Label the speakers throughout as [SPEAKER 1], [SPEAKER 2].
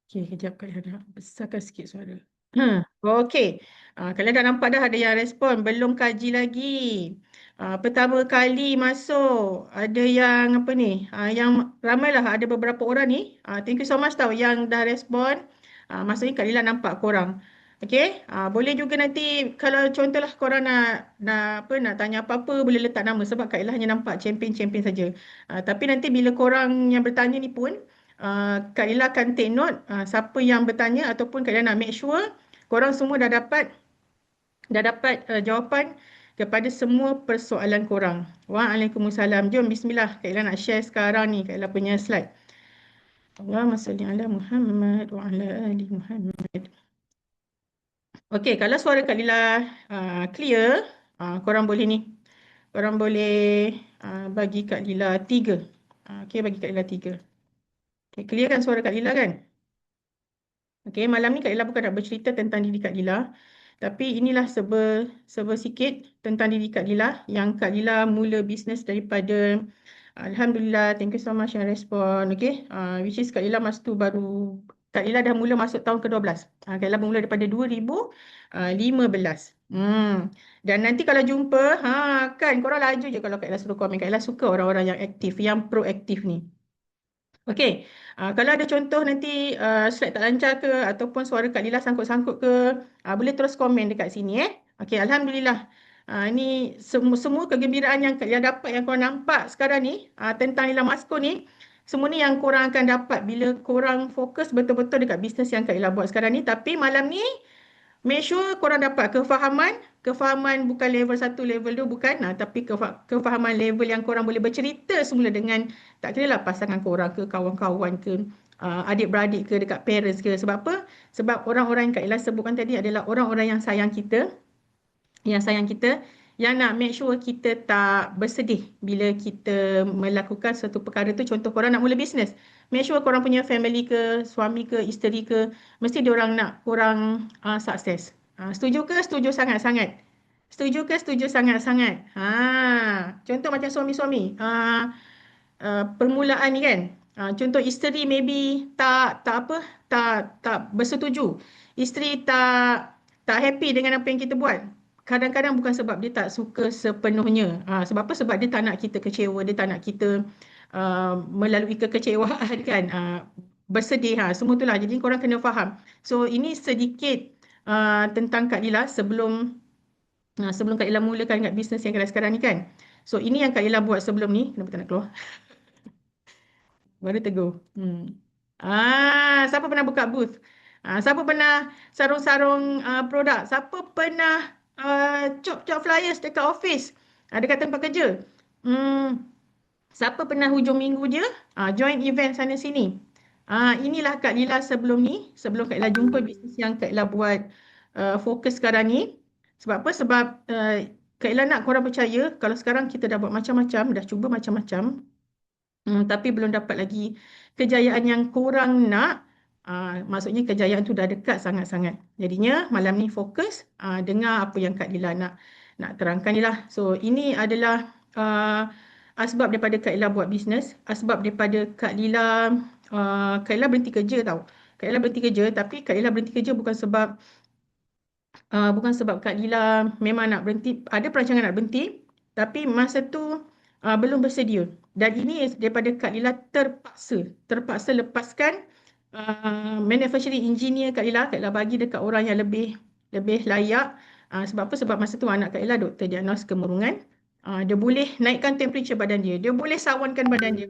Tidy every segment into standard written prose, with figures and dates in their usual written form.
[SPEAKER 1] Okey, kejap Kak Yana. Besarkan sikit suara. Okey. Kalian dah nampak dah ada yang respon. Belum kaji lagi. Pertama kali masuk. Ada yang apa ni? Yang ramailah ada beberapa orang ni. Thank you so much tau yang dah respon. Maksudnya Kak Lila nampak korang. Okey. Boleh juga nanti kalau contohlah korang nak tanya apa-apa boleh letak nama sebab Kak Lila hanya nampak champion-champion saja. Tapi nanti bila korang yang bertanya ni pun Kak Ila akan take note siapa yang bertanya ataupun Kak Ila nak make sure korang semua dah dapat jawapan kepada semua persoalan korang. Waalaikumsalam. Jom bismillah. Kak Ila nak share sekarang ni Kak Ila punya slide. Allahumma salli ala Muhammad wa ala ali Muhammad. Okey, kalau suara Kak Ila clear, korang boleh ni. Korang boleh bagi Kak Lila 3. Okey, bagi Kak Lila 3. Okay, clear kan suara Kak Lila kan? Okey, malam ni Kak Lila bukan nak bercerita tentang diri Kak Lila, tapi inilah serba sikit tentang diri Kak Lila yang Kak Lila mula bisnes daripada Alhamdulillah, thank you so much yang respon. Okey, which is Kak Lila masa tu baru Kak Lila dah mula masuk tahun ke-12. Kak Lila mula daripada 2015. Dan nanti kalau jumpa, kan korang laju je kalau Kak Lila suruh komen. Kak Lila suka orang-orang yang aktif, yang proaktif ni. Okey, kalau ada contoh nanti slide tak lancar ke ataupun suara Kak Lila sangkut-sangkut ke, boleh terus komen dekat sini Okey, Alhamdulillah. Ini semua kegembiraan yang Kak Lila dapat yang korang nampak sekarang ni tentang Lila Masko ni, semua ni yang korang akan dapat bila korang fokus betul-betul dekat bisnes yang Kak Lila buat sekarang ni. Tapi malam ni make sure korang dapat kefahaman bukan level 1, level 2 bukan, tapi kefahaman level yang korang boleh bercerita semula dengan tak kira lah pasangan korang ke, kawan-kawan ke, adik-beradik ke, dekat parents ke. Sebab apa? Sebab orang-orang yang Kak Ella sebutkan tadi adalah orang-orang yang sayang kita, yang nak make sure kita tak bersedih bila kita melakukan satu perkara tu. Contoh korang nak mula bisnes, make sure korang punya family ke, suami ke, isteri ke, mesti diorang nak korang sukses. Setuju ke? Setuju sangat-sangat. Setuju ke? Setuju sangat-sangat. Contoh macam suami-suami. Permulaan ni kan. Contoh isteri maybe tak bersetuju. Isteri tak happy dengan apa yang kita buat. Kadang-kadang bukan sebab dia tak suka sepenuhnya. Sebab apa? Sebab dia tak nak kita kecewa, dia tak nak kita melalui kekecewaan kan. Bersedih, semua itulah. Jadi korang kena faham. So ini sedikit tentang Kak Lila sebelum Kak Lila mulakan kat bisnes yang sekarang ni kan. So ini yang Kak Lila buat sebelum ni. Kenapa tak nak keluar? Baru tegur. Siapa pernah buka booth? Siapa pernah sarung-sarung produk? Siapa pernah cop-cop flyers dekat office? Dekat tempat kerja? Siapa pernah hujung minggu je join event sana sini? Inilah Kak Lila sebelum ni, sebelum Kak Lila jumpa bisnes yang Kak Lila buat fokus sekarang ni. Sebab apa? Sebab Kak Lila nak korang percaya kalau sekarang kita dah buat macam-macam, dah cuba macam-macam, tapi belum dapat lagi kejayaan yang korang nak. Maksudnya kejayaan tu dah dekat sangat-sangat. Jadinya malam ni fokus dengar apa yang Kak Lila nak terangkan ni lah. So ini adalah asbab daripada Kak Lila buat bisnes. Asbab daripada Kak Lila berhenti kerja tau. Kak Lila berhenti kerja, tapi Kak Lila berhenti kerja bukan sebab Kak Lila memang nak berhenti. Ada perancangan nak berhenti, tapi masa tu belum bersedia. Dan ini daripada Kak Lila terpaksa lepaskan manufacturing engineer Kak Lila bagi dekat orang yang lebih layak. Sebab apa? Sebab masa tu anak Kak Lila doktor diagnos kemurungan. Dia boleh naikkan temperature badan dia. Dia boleh sawankan badan dia.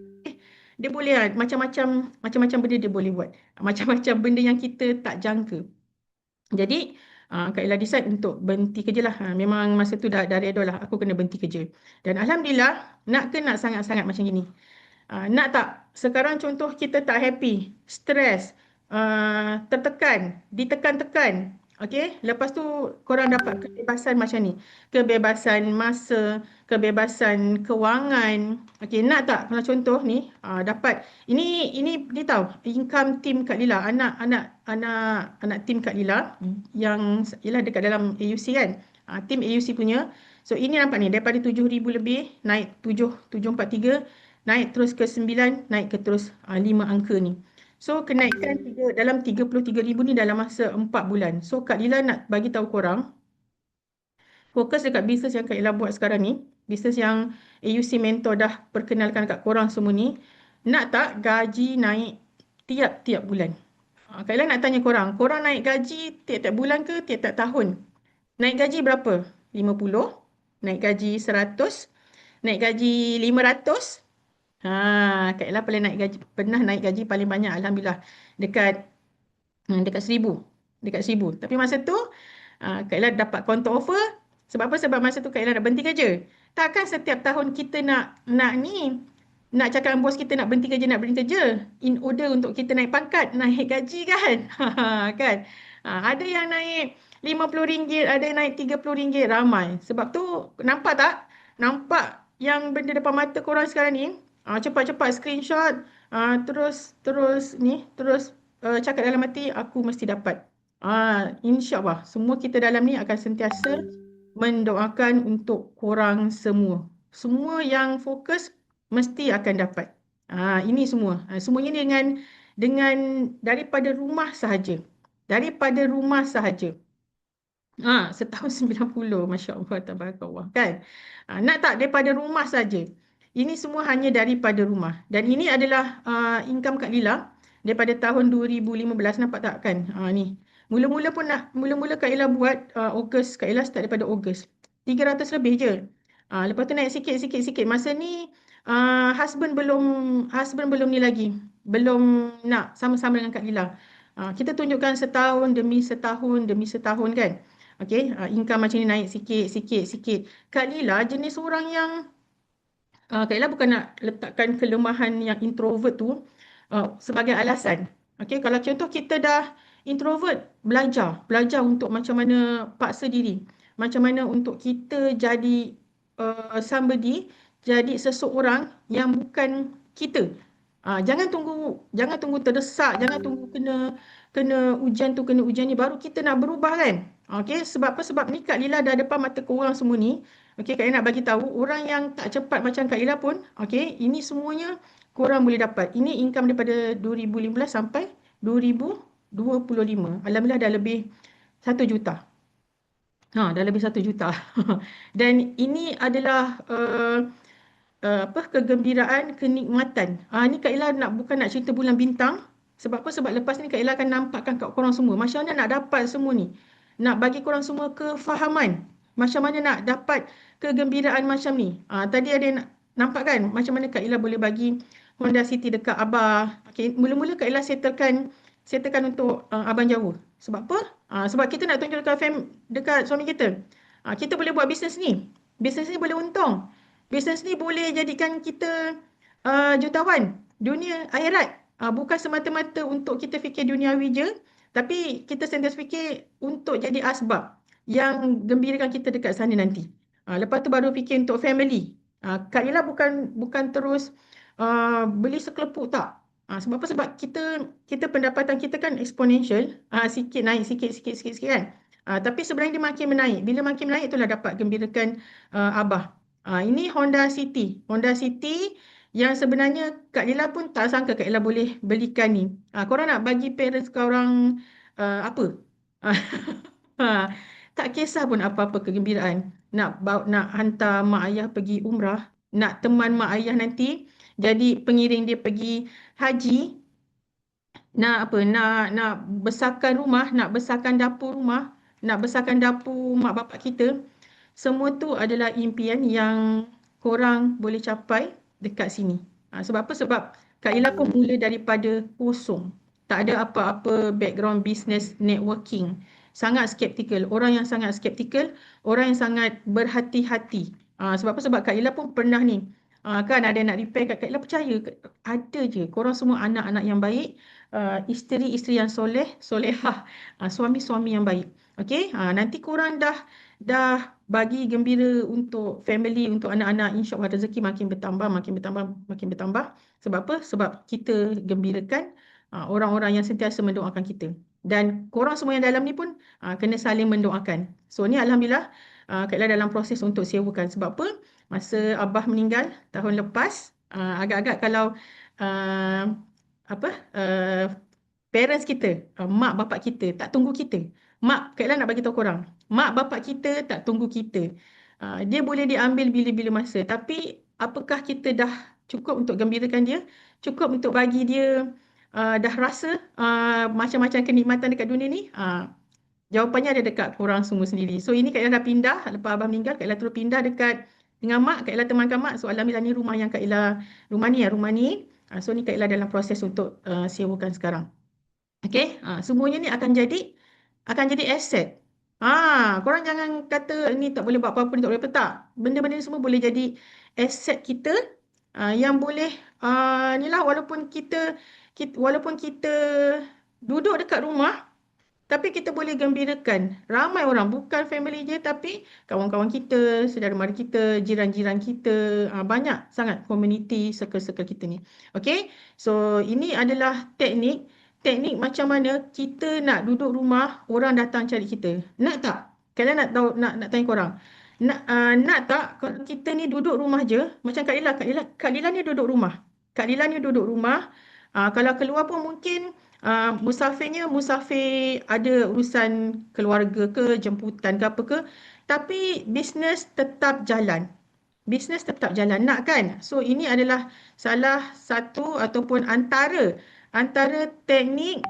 [SPEAKER 1] Dia boleh macam-macam benda dia boleh buat. Macam-macam benda yang kita tak jangka. Jadi Kak Ella decide untuk berhenti kerja lah. Memang masa tu dah redha lah aku kena berhenti kerja. Dan Alhamdulillah, nak ke nak sangat-sangat macam gini. Nak tak? Sekarang contoh kita tak happy, stres, tertekan, ditekan-tekan. Okey, lepas tu korang dapat kebebasan macam ni. Kebebasan masa, kebebasan kewangan. Okey, nak tak kalau contoh ni dapat ini tahu income team Kak Lila, anak tim Kak Lila yang ialah dekat dalam AUC kan. Tim AUC punya. So ini nampak ni daripada 7,000 lebih naik 7,743, naik terus ke 9, naik ke terus 5 angka ni. So kenaikan dalam 33,000 ni dalam masa 4 bulan. So Kak Lila nak bagi tahu korang, fokus dekat bisnes yang Kak Ella buat sekarang ni, bisnes yang AUC Mentor dah perkenalkan kat korang semua ni, nak tak gaji naik tiap-tiap bulan? Kak Ella nak tanya korang, korang naik gaji tiap-tiap bulan ke tiap-tiap tahun? Naik gaji berapa? 50? Naik gaji 100? Naik gaji 500? Kak Ella pernah naik gaji paling banyak, Alhamdulillah, dekat dekat 1,000. Dekat 1,000. Tapi masa tu Kak Ella dapat counter offer. Sebab apa? Sebab masa tu Kak Ella nak berhenti kerja. Takkan setiap tahun kita nak cakap dengan bos kita nak berhenti kerja, nak berhenti kerja. In order untuk kita naik pangkat, naik gaji kan? Kan? Ada yang naik RM50, ada yang naik RM30, ramai. Sebab tu, nampak tak? Nampak yang benda depan mata korang sekarang ni? Cepat-cepat screenshot. Terus cakap dalam hati, aku mesti dapat. InsyaAllah, semua kita dalam ni akan sentiasa mendoakan untuk korang semua. Semua yang fokus mesti akan dapat. Ini semua. Semuanya dengan daripada rumah sahaja. Daripada rumah sahaja. Setahun 90, Masya Allah, tabarakallah, kan? Nak tak daripada rumah saja. Ini semua hanya daripada rumah. Dan ini adalah income Kak Lila daripada tahun 2015, nampak tak kan? Ni. Mula-mula Kak Ella buat Ogos, Kak Ella start daripada Ogos. 300 lebih je. Lepas tu naik sikit. Masa ni husband belum ni lagi. Belum nak sama-sama dengan Kak Lila. Kita tunjukkan setahun demi setahun kan. Okey, income macam ni naik sikit. Kak Lila jenis orang yang Kak Ella bukan nak letakkan kelemahan yang introvert tu sebagai alasan. Okey, kalau contoh kita dah introvert, belajar untuk macam mana paksa diri, macam mana untuk kita jadi jadi seseorang yang bukan kita. Jangan tunggu terdesak, jangan tunggu kena ujian ni baru kita nak berubah kan. Okey, sebab apa? Sebab ni Kak Lila dah depan mata korang semua ni. Okey, Kak Lila nak bagi tahu orang yang tak cepat macam Kak Lila pun, okey, ini semuanya korang boleh dapat. Ini income daripada 2015 sampai 2025. Alhamdulillah dah lebih 1 juta. Dah lebih 1 juta. Dan ini adalah kegembiraan, kenikmatan. Ni Kak Ella bukan nak cerita bulan bintang. Sebab apa? Sebab lepas ni Kak Ella akan nampakkan kat korang semua macam mana nak dapat semua ni. Nak bagi korang semua kefahaman. Macam mana nak dapat kegembiraan macam ni. Tadi ada yang nampak kan macam mana Kak Ella boleh bagi Honda City dekat Abah. Okay, mula-mula Kak Ella settlekan untuk Abang Jawa. Sebab apa? Sebab kita nak tunjuk dekat suami kita. Kita boleh buat bisnes ni. Bisnes ni boleh untung. Bisnes ni boleh jadikan kita jutawan dunia akhirat. Bukan semata-mata untuk kita fikir duniawi je, tapi kita sentiasa fikir untuk jadi asbab yang gembirakan kita dekat sana nanti. Lepas tu baru fikir untuk family. Kak Ella bukan terus beli sekelepuk, tak. Sebab apa? Sebab kita pendapatan kita kan exponential, sikit naik sikit kan. Tapi sebenarnya dia makin menaik. Bila makin menaik itulah dapat gembirakan Abah. Ini Honda City. Honda City yang sebenarnya Kak Lila pun tak sangka Kak Lila boleh belikan ni. Korang nak bagi parents korang apa? Tak kisah pun apa-apa kegembiraan. Nak hantar mak ayah pergi umrah. Nak teman mak ayah nanti jadi pengiring dia pergi haji. Nak besarkan rumah, nak besarkan dapur rumah, nak besarkan dapur mak bapak kita. Semua tu adalah impian yang korang boleh capai dekat sini. Sebab apa? Sebab Kak Ella pun mula daripada kosong. Tak ada apa-apa background business networking. Sangat skeptikal. Orang yang sangat skeptikal, orang yang sangat berhati-hati. Sebab apa? Sebab Kak Ella pun pernah ni. Kan ada yang nak repair kat Kak Ella, percaya. Ada je. Korang semua anak-anak yang baik. Isteri-isteri yang solehah. Suami-suami yang baik. Okey, nanti korang dah bagi gembira untuk family, untuk anak-anak, insya-Allah rezeki makin bertambah. Sebab apa? Sebab kita gembirakan orang-orang yang sentiasa mendoakan kita. Dan korang semua yang dalam ni pun kena saling mendoakan. So ni alhamdulillah Kak Ella dalam proses untuk sewakan. Sebab apa? Masa Abah meninggal tahun lepas, agak-agak kalau apa parents kita, mak bapak kita tak tunggu kita. Mak, Kak Ella nak bagi tahu korang, mak bapak kita tak tunggu kita. Dia boleh diambil bila-bila masa. Tapi apakah kita dah cukup untuk gembirakan dia? Cukup untuk bagi dia dah rasa macam-macam kenikmatan dekat dunia ni? Jawapannya ada dekat korang semua sendiri. So ini Kak Ella dah pindah, lepas abang meninggal, Kak Ella terus pindah dekat dengan mak, Kak Ella temankan mak. So alhamdulillah ni rumah yang Kak Ella, rumah ni ya, rumah ni. So ni Kak Ella dalam proses untuk sewakan sekarang. Okey, semuanya ni akan jadi aset. Korang jangan kata ni tak boleh buat apa-apa, ni tak boleh apa, tak. Benda-benda ni semua boleh jadi aset kita yang boleh ni lah, walaupun kita duduk dekat rumah, tapi kita boleh gembirakan ramai orang, bukan family je, tapi kawan-kawan kita, saudara mara kita, jiran-jiran kita, banyak sangat community circle-circle kita ni. Okey, so ini adalah teknik macam mana kita nak duduk rumah, orang datang cari kita. Nak tak? Kalian nak tahu, nak tanya korang. Nak tak kalau kita ni duduk rumah je, macam Kak Lila ni duduk rumah. Kak Lila ni duduk rumah. Kalau keluar pun mungkin musafir ada urusan keluarga ke, jemputan ke apa ke, tapi bisnes tetap jalan. Bisnes tetap jalan, nak kan? So ini adalah salah satu ataupun antara teknik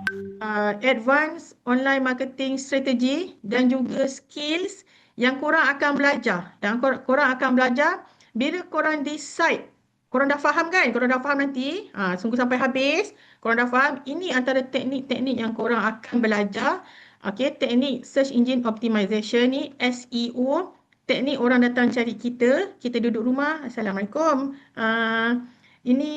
[SPEAKER 1] advance online marketing strategi dan juga skills yang korang akan belajar. Dan korang akan belajar bila korang decide. Korang dah faham kan? Korang dah faham nanti. Sungguh sampai habis. Korang dah faham. Ini antara teknik-teknik yang korang akan belajar. Okay, teknik search engine optimization ni, SEO. Teknik orang datang cari kita. Kita duduk rumah. Assalamualaikum. Ini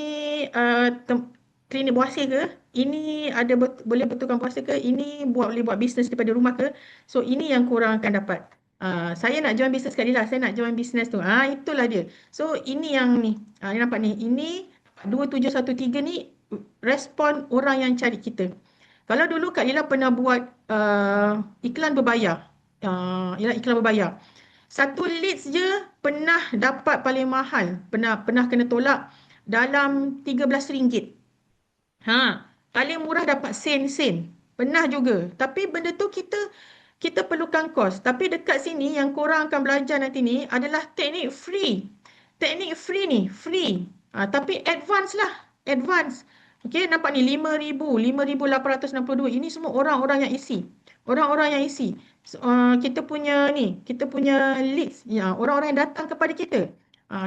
[SPEAKER 1] klinik puasa ke? Ini ada boleh betulkan puasa ke? Ini boleh buat bisnes daripada rumah ke? So ini yang korang akan dapat. Saya nak join bisnes kat Lila, saya nak join bisnes tu. Itulah dia. So ini yang ni. Ni nampak ni. Ini 2713 ni respon orang yang cari kita. Kalau dulu Kak Lila pernah buat iklan berbayar. Iklan berbayar. Satu leads je pernah dapat paling mahal. Pernah kena tolak dalam RM13. Paling murah dapat sen. Pernah juga. Tapi benda tu kita perlukan kos. Tapi dekat sini yang korang akan belajar nanti ni adalah teknik free. Teknik free ni, free. Tapi advance lah. Advance. Okey, nampak ni 5,862. Ini semua orang-orang yang isi. Orang-orang yang isi. Kita punya leads. Orang-orang yang datang kepada kita.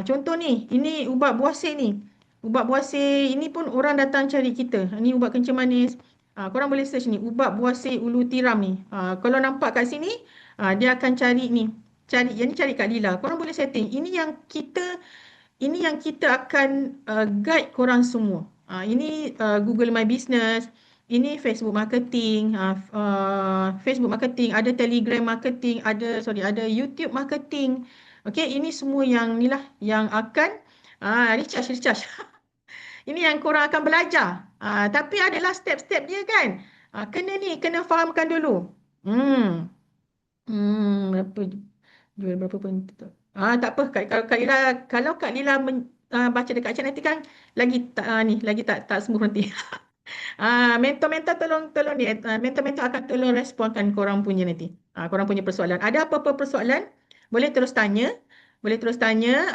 [SPEAKER 1] Contoh ni, ini ubat buasir ni. Ubat buasir ini pun orang datang cari kita. Ini ubat kencing manis. Korang boleh search ni, ubat buasir ulu tiram ni. Kalau nampak kat sini, dia akan cari ni. Yang ni cari Kak Lila. Korang boleh setting. Ini yang kita akan guide korang semua. Ini Google My Business. Ini Facebook marketing. Facebook marketing, ada Telegram marketing, ada YouTube marketing. Okey, ini semua yang ni lah yang akan recharge. Ini yang korang akan belajar. Tapi adalah step-step dia kan. Kena fahamkan dulu. Berapa jual berapa pun tu. Tak apa. Kalau Kak Lila baca dekat chat nanti kan lagi tak sembuh nanti. Mentor-mentor tolong ni. Mentor-mentor akan tolong responkan korang punya nanti. Korang punya persoalan. Ada apa-apa persoalan? Boleh terus tanya.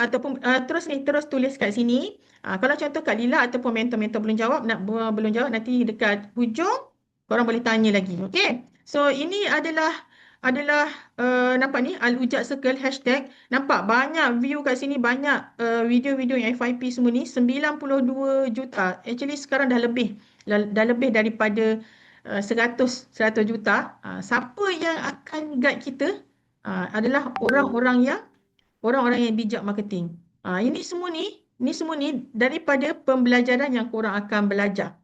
[SPEAKER 1] Ataupun terus tulis kat sini. Kalau contoh Kak Lila ataupun mentor-mentor belum jawab nanti dekat hujung korang boleh tanya lagi. Okey. So ini adalah nampak ni Al-Ujak Circle hashtag. Nampak banyak view kat sini, banyak video-video yang FYP semua ni 92 juta. Actually sekarang dah lebih daripada 100 juta. Siapa yang akan guide kita adalah orang-orang yang bijak marketing. Ini semua ni daripada pembelajaran yang korang akan belajar.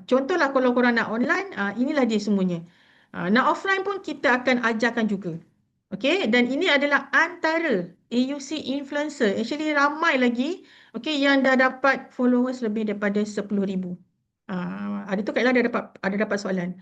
[SPEAKER 1] Contohlah kalau korang nak online, inilah dia semuanya. Nak offline pun kita akan ajarkan juga. Okey, dan ini adalah antara AUC influencer. Actually ramai lagi yang dah dapat followers lebih daripada 10,000. Ada tu Kak Ella ada dapat soalan.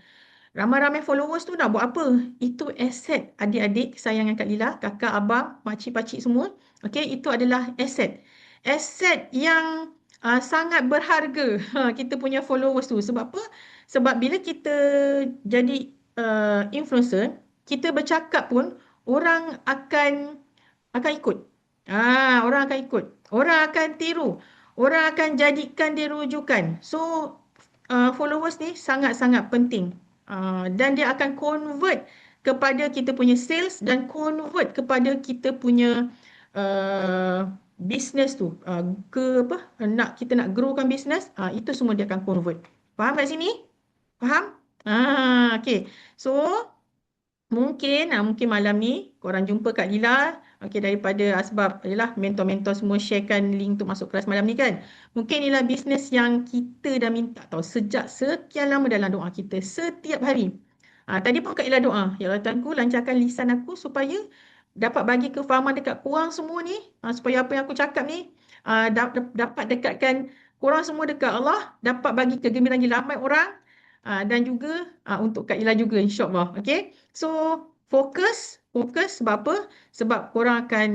[SPEAKER 1] Ramai-ramai followers tu nak buat apa? Itu aset adik-adik kesayangan Kak Lila, kakak, abang, makcik, pakcik semua. Okey, itu adalah aset. Aset yang sangat berharga kita punya followers tu. Sebab apa? Sebab bila kita jadi influencer, kita bercakap pun orang akan ikut. Orang akan ikut. Orang akan tiru. Orang akan jadikan dia rujukan. So, followers ni sangat-sangat penting. Dan dia akan convert kepada kita punya sales dan convert kepada kita punya uh, business tu. Ke apa? Kita nak growkan business, itu semua dia akan convert. Faham kat sini? Faham? Okay. So, mungkin malam ni korang jumpa Kak Lila. Okey, daripada asbab yalah mentor-mentor semua sharekan link untuk masuk kelas malam ni kan. Mungkin inilah bisnes yang kita dah minta tahu sejak sekian lama dalam doa kita setiap hari. Tadi pun Kak Lila doa, ya Allah Tuanku lancarkan lisan aku supaya dapat bagi kefahaman dekat korang semua ni, supaya apa yang aku cakap ni dapat dekatkan korang semua dekat Allah, dapat bagi kegembiraan lagi ramai orang, dan juga untuk Kak Ila juga insyaAllah. Okay. So, fokus sebab apa? Sebab korang akan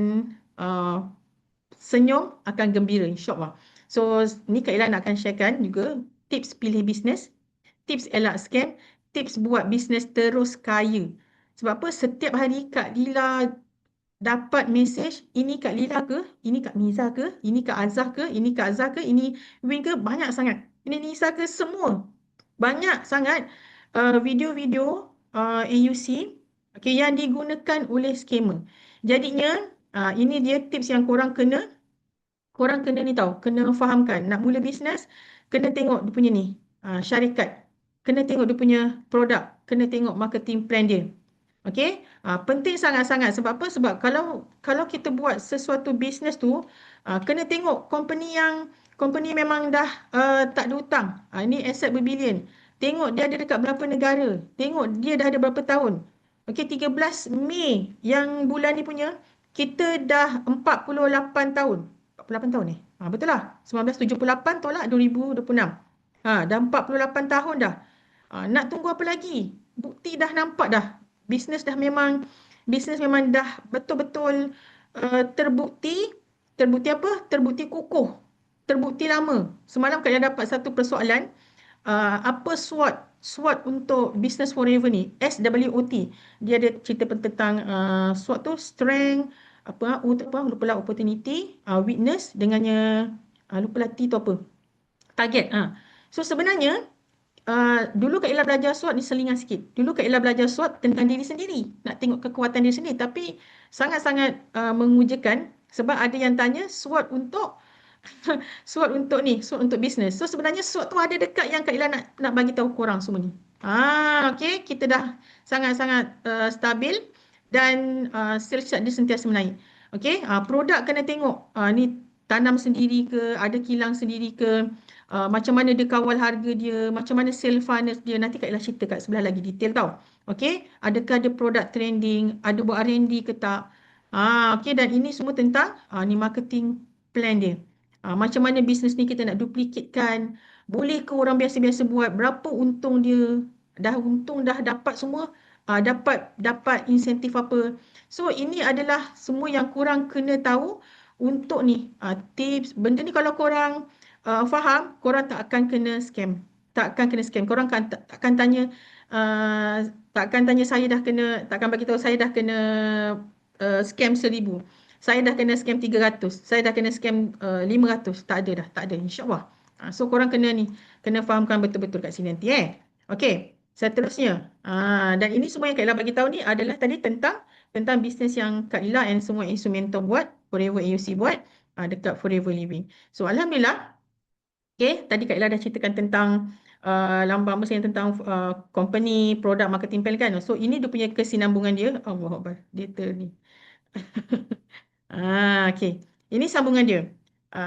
[SPEAKER 1] senyum, akan gembira insyaAllah. So, ni Kak Ila nak akan sharekan juga tips pilih bisnes, tips elak scam, tips buat bisnes terus kaya. Sebab apa? Setiap hari Kak Lila dapat mesej, ini Kak Lila ke? Ini Kak Miza ke? Ini Kak Azah ke? Ini Kak Azah ke? Ini Win ke? Banyak sangat. Ini Nisa ke? Semua. Banyak sangat video-video AUC yang digunakan oleh scammer. Jadinya, ini dia tips yang korang kena ni tahu, kena fahamkan. Nak mula bisnes, kena tengok dia punya ni, syarikat. Kena tengok dia punya produk. Kena tengok marketing plan dia. Okey, penting sangat-sangat. Sebab apa? Sebab kalau kita buat sesuatu bisnes tu, kena tengok company memang dah tak ada hutang. Ini aset berbilion. Tengok dia ada dekat berapa negara. Tengok dia dah ada berapa tahun. Okey, 13 Mei yang bulan ni punya, kita dah 48 tahun. 48 tahun ni. Betul lah. 1978 tolak 2026. Dah 48 tahun dah. Nak tunggu apa lagi? Bukti dah nampak dah. Bisnes memang dah betul-betul terbukti. Terbukti apa? Terbukti kukuh. Terbukti lama. Semalam Kak dapat satu persoalan. Apa SWOT? SWOT untuk Business Forever ni. SWOT. Dia ada cerita tentang SWOT tu strength, lupa lah, opportunity, weakness, dengannya lupa lah T tu apa? Target. So sebenarnya dulu Kak Ella belajar SWOT ni selingan sikit. Dulu Kak Ella belajar SWOT tentang diri sendiri. Nak tengok kekuatan diri sendiri. Tapi sangat-sangat mengujakan sebab ada yang tanya SWOT untuk SWOT untuk bisnes. So sebenarnya SWOT tu ada dekat yang Kak Ella nak bagi tahu korang semua ni. Okay, kita dah sangat-sangat stabil dan sales chart dia sentiasa menaik. Okay, produk kena tengok. Ni tanam sendiri ke, ada kilang sendiri ke, macam mana dia kawal harga dia, macam mana sale funnel dia. Nanti Kak Ella cerita kat sebelah lagi detail tau. Okay, adakah ada produk trending, ada buat R&D ke tak. Okay, dan ini semua tentang ni marketing plan dia. Macam mana bisnes ni kita nak duplikatkan, boleh ke orang biasa-biasa buat, berapa untung dia, untung dah dapat semua, dapat insentif apa. So ini adalah semua yang korang kena tahu untuk ni tips. Benda ni kalau korang faham, korang tak akan kena scam. Tak akan kena scam. Korang tak akan tanya saya dah kena, tak akan bagi tahu saya dah kena scam 1,000. Saya dah kena scam 300. Saya dah kena scam 500. Tak ada dah. Tak ada. InsyaAllah. So korang kena fahamkan betul-betul kat sini nanti. Okey. Seterusnya. Dan ini semua yang Kak Ella bagi tahu ni adalah tadi tentang bisnes yang Kak Ella and semua instrumental buat. Forever AUC buat. Dekat Forever Living. So Alhamdulillah. Okay. Tadi Kak Ella dah ceritakan tentang lambang mesin tentang company, produk, marketing plan kan. So ini dia punya kesinambungan dia. Allahuakbar. Data ni. Okay. Ini sambungan dia.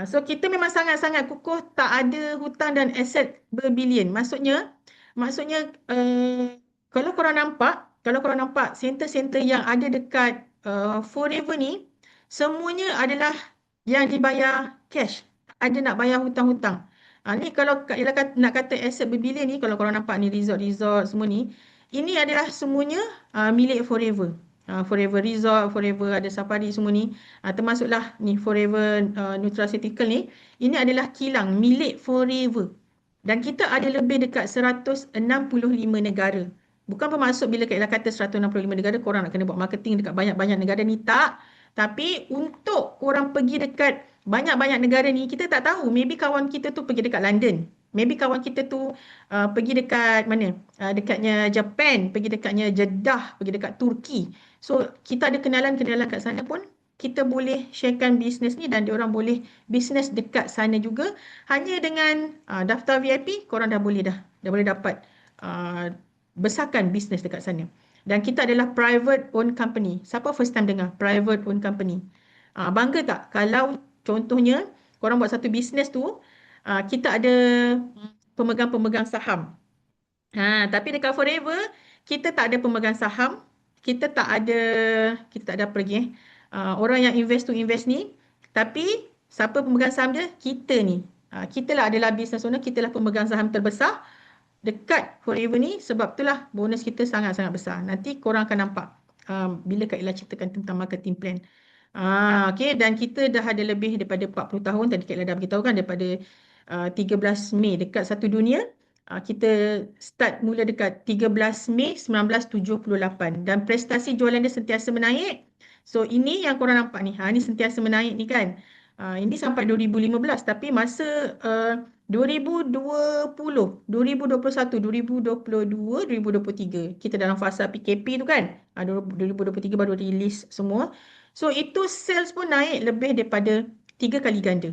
[SPEAKER 1] So kita memang sangat-sangat kukuh, tak ada hutang dan aset berbilion. Maksudnya kalau korang nampak center-center yang ada dekat Forever ni, semuanya adalah yang dibayar cash. Ada nak bayar hutang-hutang. Ni kalau nak kata aset berbilion ni, kalau korang nampak ni resort semua ni, ini adalah semuanya milik Forever. Forever Resort, Forever ada Safari semua ni. Termasuklah ni Forever Nutraceutical ni. Ini adalah kilang milik Forever. Dan kita ada lebih dekat 165 negara. Bukan bermaksud bila Kak Ella kata 165 negara, korang nak kena buat marketing dekat banyak-banyak negara ni. Tak. Tapi untuk korang pergi dekat banyak-banyak negara ni, kita tak tahu. Maybe kawan kita tu pergi dekat London. Maybe kawan kita tu pergi dekat mana? Dekatnya Japan, pergi dekatnya Jeddah, pergi dekat Turki. So, kita ada kenalan-kenalan kat sana pun, kita boleh sharekan bisnes ni dan diorang boleh bisnes dekat sana juga. Hanya dengan daftar VIP, korang dah boleh dapat besarkan bisnes dekat sana. Dan kita adalah private owned company. Siapa first time dengar private owned company? Bangga tak kalau contohnya korang buat satu bisnes tu, kita ada pemegang-pemegang saham. Tapi dekat Forever, kita tak ada pemegang saham, kita tak ada, apa lagi orang yang invest to invest ni, tapi siapa pemegang saham dia? Kita ni. Kita lah adalah business owner, kita lah pemegang saham terbesar dekat Forever ni, sebab itulah bonus kita sangat-sangat besar. Nanti korang akan nampak bila Kak Ella ceritakan tentang marketing plan. Okay, dan kita dah ada lebih daripada 40 tahun, tadi Kak Ella dah beritahu kan, daripada 13 Mei dekat Satu Dunia. Kita start mula dekat 13 Mei 1978 dan prestasi jualan dia sentiasa menaik. So ini yang korang nampak ni, ni sentiasa menaik ni kan. Ini sampai 2015, tapi masa 2020, 2021, 2022, 2023 kita dalam fasa PKP tu kan. 2023 baru release semua. So itu sales pun naik lebih daripada 3 kali ganda.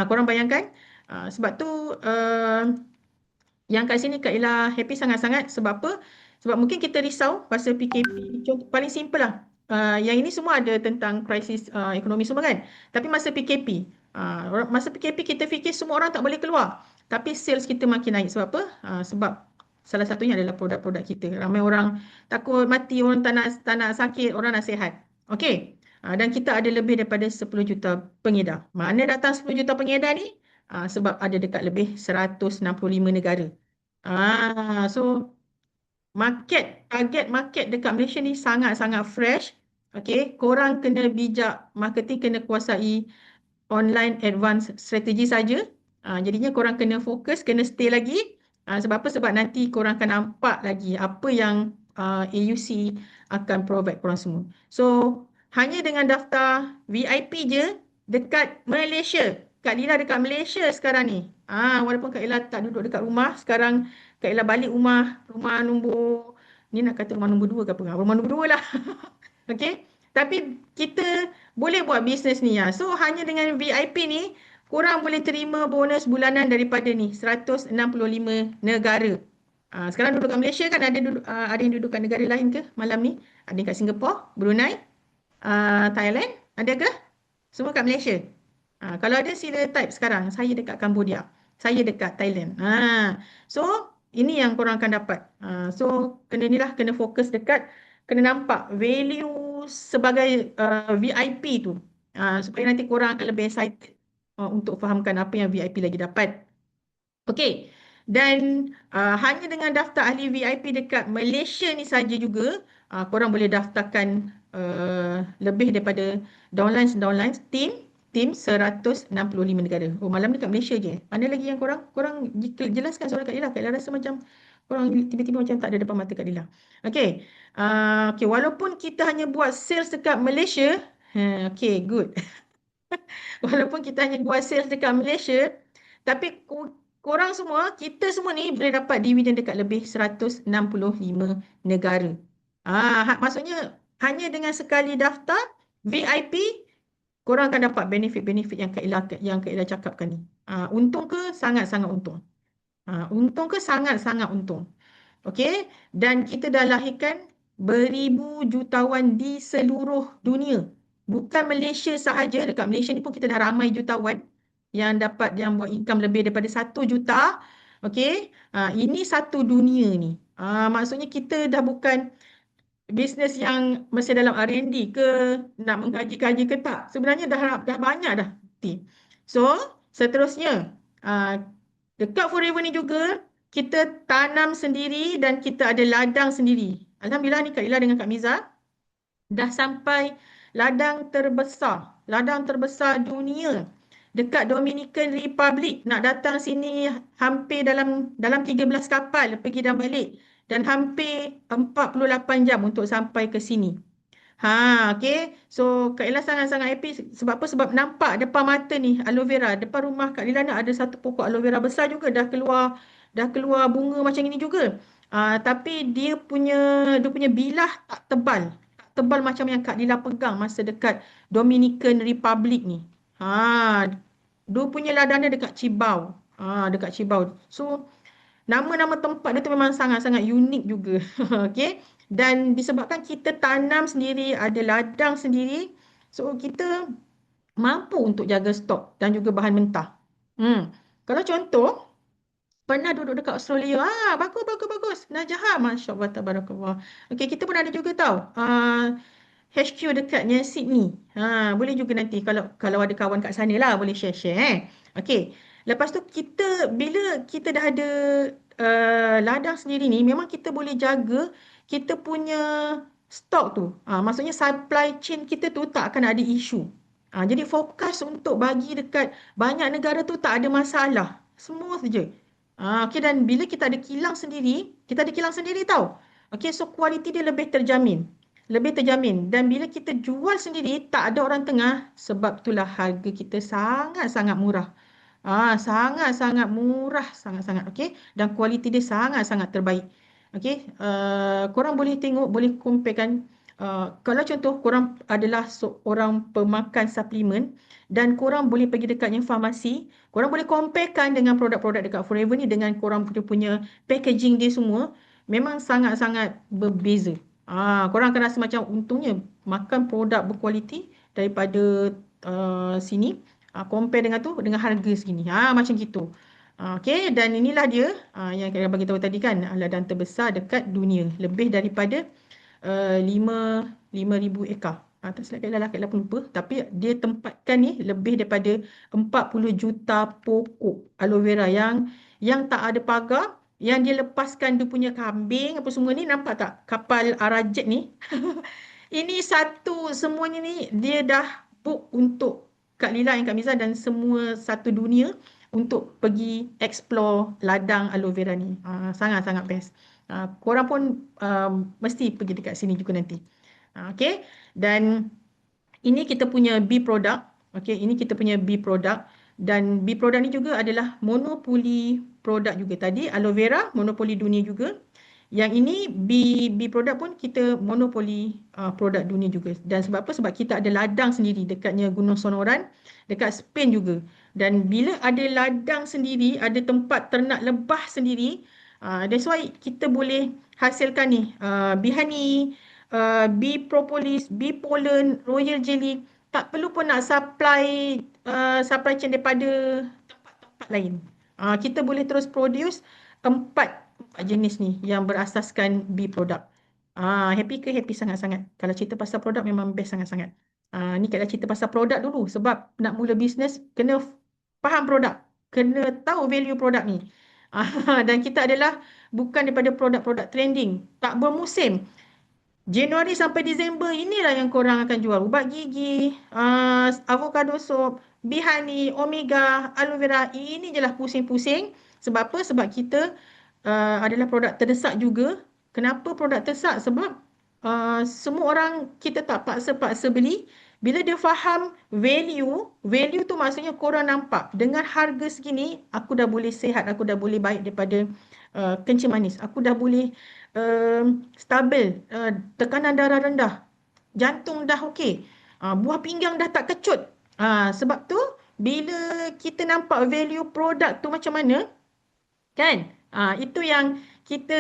[SPEAKER 1] Korang bayangkan. Sebab tu yang kat sini Kak Ella happy sangat-sangat. Sebab apa? Sebab mungkin kita risau pasal PKP. Contoh paling simple lah. Yang ini semua ada tentang krisis ekonomi semua kan. Tapi masa PKP, masa PKP kita fikir semua orang tak boleh keluar. Tapi sales kita makin naik. Sebab apa? Sebab salah satunya adalah produk-produk kita. Ramai orang takut mati, orang tak nak sakit, orang nak sihat. Okey. Dan kita ada lebih daripada 10 juta pengedar. Mana datang 10 juta pengedar ni? Sebab ada dekat lebih 165 negara. So target market dekat Malaysia ni sangat-sangat fresh. Okay, korang kena bijak marketing, kena kuasai online advance strategi saja. Jadinya korang kena fokus, kena stay lagi. Sebab apa? Sebab nanti korang akan nampak lagi apa yang AUC akan provide korang semua. So, hanya dengan daftar VIP je dekat Malaysia. Kak Lila dekat Malaysia sekarang ni. Walaupun Kak Ella tak duduk dekat rumah, sekarang Kak Ella balik rumah nombor, ni nak kata rumah nombor 2 ke apa? Rumah nombor 2 lah. Okay. Tapi kita boleh buat bisnes ni. So hanya dengan VIP ni, korang boleh terima bonus bulanan daripada ni 165 negara. Sekarang duduk kat Malaysia kan, ada yang duduk kat negara lain ke malam ni? Ada yang kat Singapore, Brunei, Thailand, ada ke? Semua kat Malaysia. Kalau ada sila type sekarang, saya dekat Cambodia, saya dekat Thailand. So ini yang korang akan dapat. So kena ni lah, kena fokus dekat, kena nampak value sebagai VIP tu. Supaya nanti korang akan lebih excited untuk fahamkan apa yang VIP lagi dapat. Okey. Dan hanya dengan daftar ahli VIP dekat Malaysia ni saja juga, korang boleh daftarkan lebih daripada downlines tim 165 negara. Malam ni kat Malaysia je. Mana lagi yang korang jelaskan soal Kak Lila. Kak Lila rasa macam korang tiba-tiba macam tak ada depan mata Kak Lila. Okey. Okey, walaupun kita hanya buat sales dekat Malaysia, okey, good. Walaupun kita hanya buat sales dekat Malaysia, tapi korang semua, kita semua ni boleh dapat dividen dekat lebih 165 negara. Maksudnya hanya dengan sekali daftar VIP, korang akan dapat benefit-benefit yang Kak Ella cakapkan ni. Untung ke? Sangat-sangat untung. Untung ke? Sangat-sangat untung. Okey, dan kita dah lahirkan beribu jutawan di seluruh dunia. Bukan Malaysia sahaja, dekat Malaysia ni pun kita dah ramai jutawan yang buat income lebih daripada 1 juta. Okey, ini satu dunia ni. Maksudnya kita dah bukan bisnes yang masih dalam R&D ke, nak mengkaji-kaji ke tak. Sebenarnya dah banyak dah. So, seterusnya, dekat Forever ni juga, kita tanam sendiri dan kita ada ladang sendiri. Alhamdulillah ni Kak Ella dengan Kak Miza dah sampai ladang terbesar dunia dekat Dominican Republic. Nak datang sini hampir dalam 13 kapal pergi dan balik dan hampir 48 jam untuk sampai ke sini. Okay. So Kak Ella sangat-sangat happy sebab apa? Sebab nampak depan mata ni aloe vera. Depan rumah Kak Ella ni ada satu pokok aloe vera besar juga dah keluar bunga macam ini juga. Tapi dia punya bilah tak tebal. Tak tebal macam yang Kak Lila pegang masa dekat Dominican Republic ni. Dia punya ladang dia dekat Cibao. Dekat Cibao. So nama-nama tempat dia tu memang sangat-sangat unik juga. Okey. Dan disebabkan kita tanam sendiri, ada ladang sendiri, so kita mampu untuk jaga stok dan juga bahan mentah. Kalau contoh, pernah duduk dekat Australia. Bagus, bagus, bagus. Najah, Masya Allah, tabarakallah. Okey, kita pun ada juga tahu. HQ dekatnya Sydney. Boleh juga nanti kalau ada kawan kat sana lah boleh share-share. Okey. Lepas tu bila kita dah ada ladang sendiri ni memang kita boleh jaga kita punya stok tu. Maksudnya supply chain kita tu tak akan ada isu. Jadi fokus untuk bagi dekat banyak negara tu tak ada masalah. Smooth je. Okey, dan bila kita ada kilang sendiri tau. Okey, so kualiti dia lebih terjamin. Lebih terjamin. Dan bila kita jual sendiri, tak ada orang tengah, sebab itulah harga kita sangat-sangat murah. Sangat-sangat murah, sangat-sangat. Okey. Dan kualiti dia sangat-sangat terbaik. Okey. Korang boleh tengok, boleh comparekan. Kalau contoh korang adalah seorang pemakan suplemen dan korang boleh pergi dekat yang farmasi, korang boleh comparekan dengan produk-produk dekat Forever ni dengan korang punya packaging dia semua, memang sangat-sangat berbeza. Korang akan rasa macam untungnya makan produk berkualiti daripada sini, compare dengan harga segini. Macam gitu. Okey, dan inilah dia yang saya bagi tahu tadi kan, ladang terbesar dekat dunia, lebih daripada 5,000 ekar. Tak silap Kak Ella pun lupa. Tapi dia tempatkan ni lebih daripada 40 juta pokok aloe vera yang tak ada pagar, yang dia lepaskan dia punya kambing apa semua ni, nampak tak kapal Arajet ni? Ini semuanya ni dia dah book untuk Kak Lila dan Kak Miza dan semua satu dunia untuk pergi explore ladang aloe vera ni. Sangat-sangat best. Korang pun mesti pergi dekat sini juga nanti. Okay. Dan ini kita punya B product. Okay, ini kita punya B product. Dan B product ni juga adalah monopoli produk juga. Tadi aloe vera, monopoli dunia juga. Yang ini B product pun kita monopoli produk dunia juga. Dan sebab apa? Sebab kita ada ladang sendiri dekatnya Gunung Sonoran, dekat Spain juga. Dan bila ada ladang sendiri, ada tempat ternak lebah sendiri, that's why kita boleh hasilkan ni bee honey, bee propolis, bee pollen, royal jelly. Tak perlu pun nak supply chain daripada tempat-tempat lain. Kita boleh terus produce empat jenis ni yang berasaskan bee product. Happy ke? Happy sangat-sangat. Kalau cerita pasal produk memang best sangat-sangat. Ni kalau cerita pasal produk dulu, sebab nak mula bisnes kena faham produk, kena tahu value produk ni. Dan kita adalah bukan daripada produk-produk trending, tak bermusim. Januari sampai Disember inilah yang korang akan jual. Ubat gigi, avocado soap, bee honey, omega, aloe vera. Ini je lah pusing-pusing. Sebab apa? Sebab kita adalah produk terdesak juga. Kenapa produk terdesak? Sebab semua orang kita tak paksa-paksa beli. Bila dia faham value tu maksudnya korang nampak dengan harga segini, aku dah boleh sihat, aku dah boleh baik daripada kencing manis. Aku dah boleh stabil, tekanan darah rendah, jantung dah okey, buah pinggang dah tak kecut. Sebab tu bila kita nampak value produk tu macam mana, kan? Itu yang kita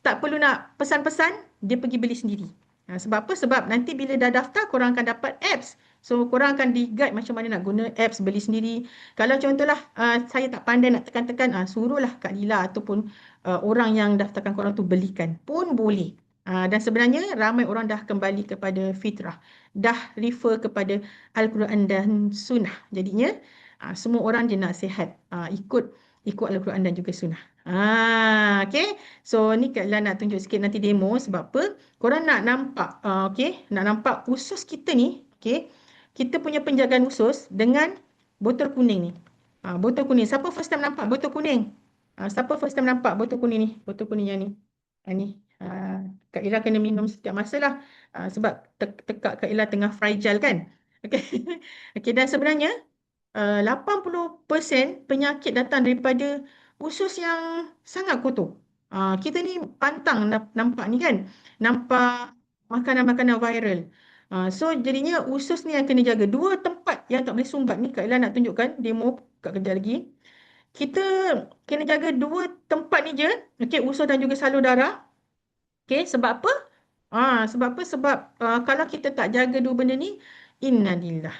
[SPEAKER 1] tak perlu nak pesan-pesan, dia pergi beli sendiri. Sebab apa? Sebab nanti bila dah daftar, korang akan dapat apps. So, korang akan di-guide macam mana nak guna apps, beli sendiri. Kalau contohlah, saya tak pandai nak tekan-tekan, suruhlah Kak Lila ataupun orang yang daftarkan korang tu belikan. Pun boleh. Dan sebenarnya ramai orang dah kembali kepada fitrah. Dah refer kepada Al-Quran dan Sunnah. Jadinya, semua orang je nak sihat. Ikut Al-Quran dan juga Sunnah. Okay. So ni Kak Ella nak tunjuk sikit nanti demo sebab apa? Korang nak nampak, okay, nak nampak usus kita ni, okay. Kita punya penjagaan usus dengan botol kuning ni. Botol kuning. Siapa first time nampak botol kuning? Siapa first time nampak botol kuning ni? Botol kuning yang ni. Ni. Kak Ella kena minum setiap masa lah. Sebab tekak Kak Ella tengah fragile kan? Okay. Okay, dan sebenarnya 80% penyakit datang daripada usus yang sangat kotor. Kita ni pantang nampak ni kan. Nampak makanan-makanan viral. So jadinya usus ni yang kena jaga. Dua tempat yang tak boleh sumbat ni Kak Ella nak tunjukkan demo kat kejap lagi. Kita kena jaga dua tempat ni je. Okay, usus dan juga salur darah. Okay, sebab apa? Sebab apa? Sebab kalau kita tak jaga dua benda ni, innalillah.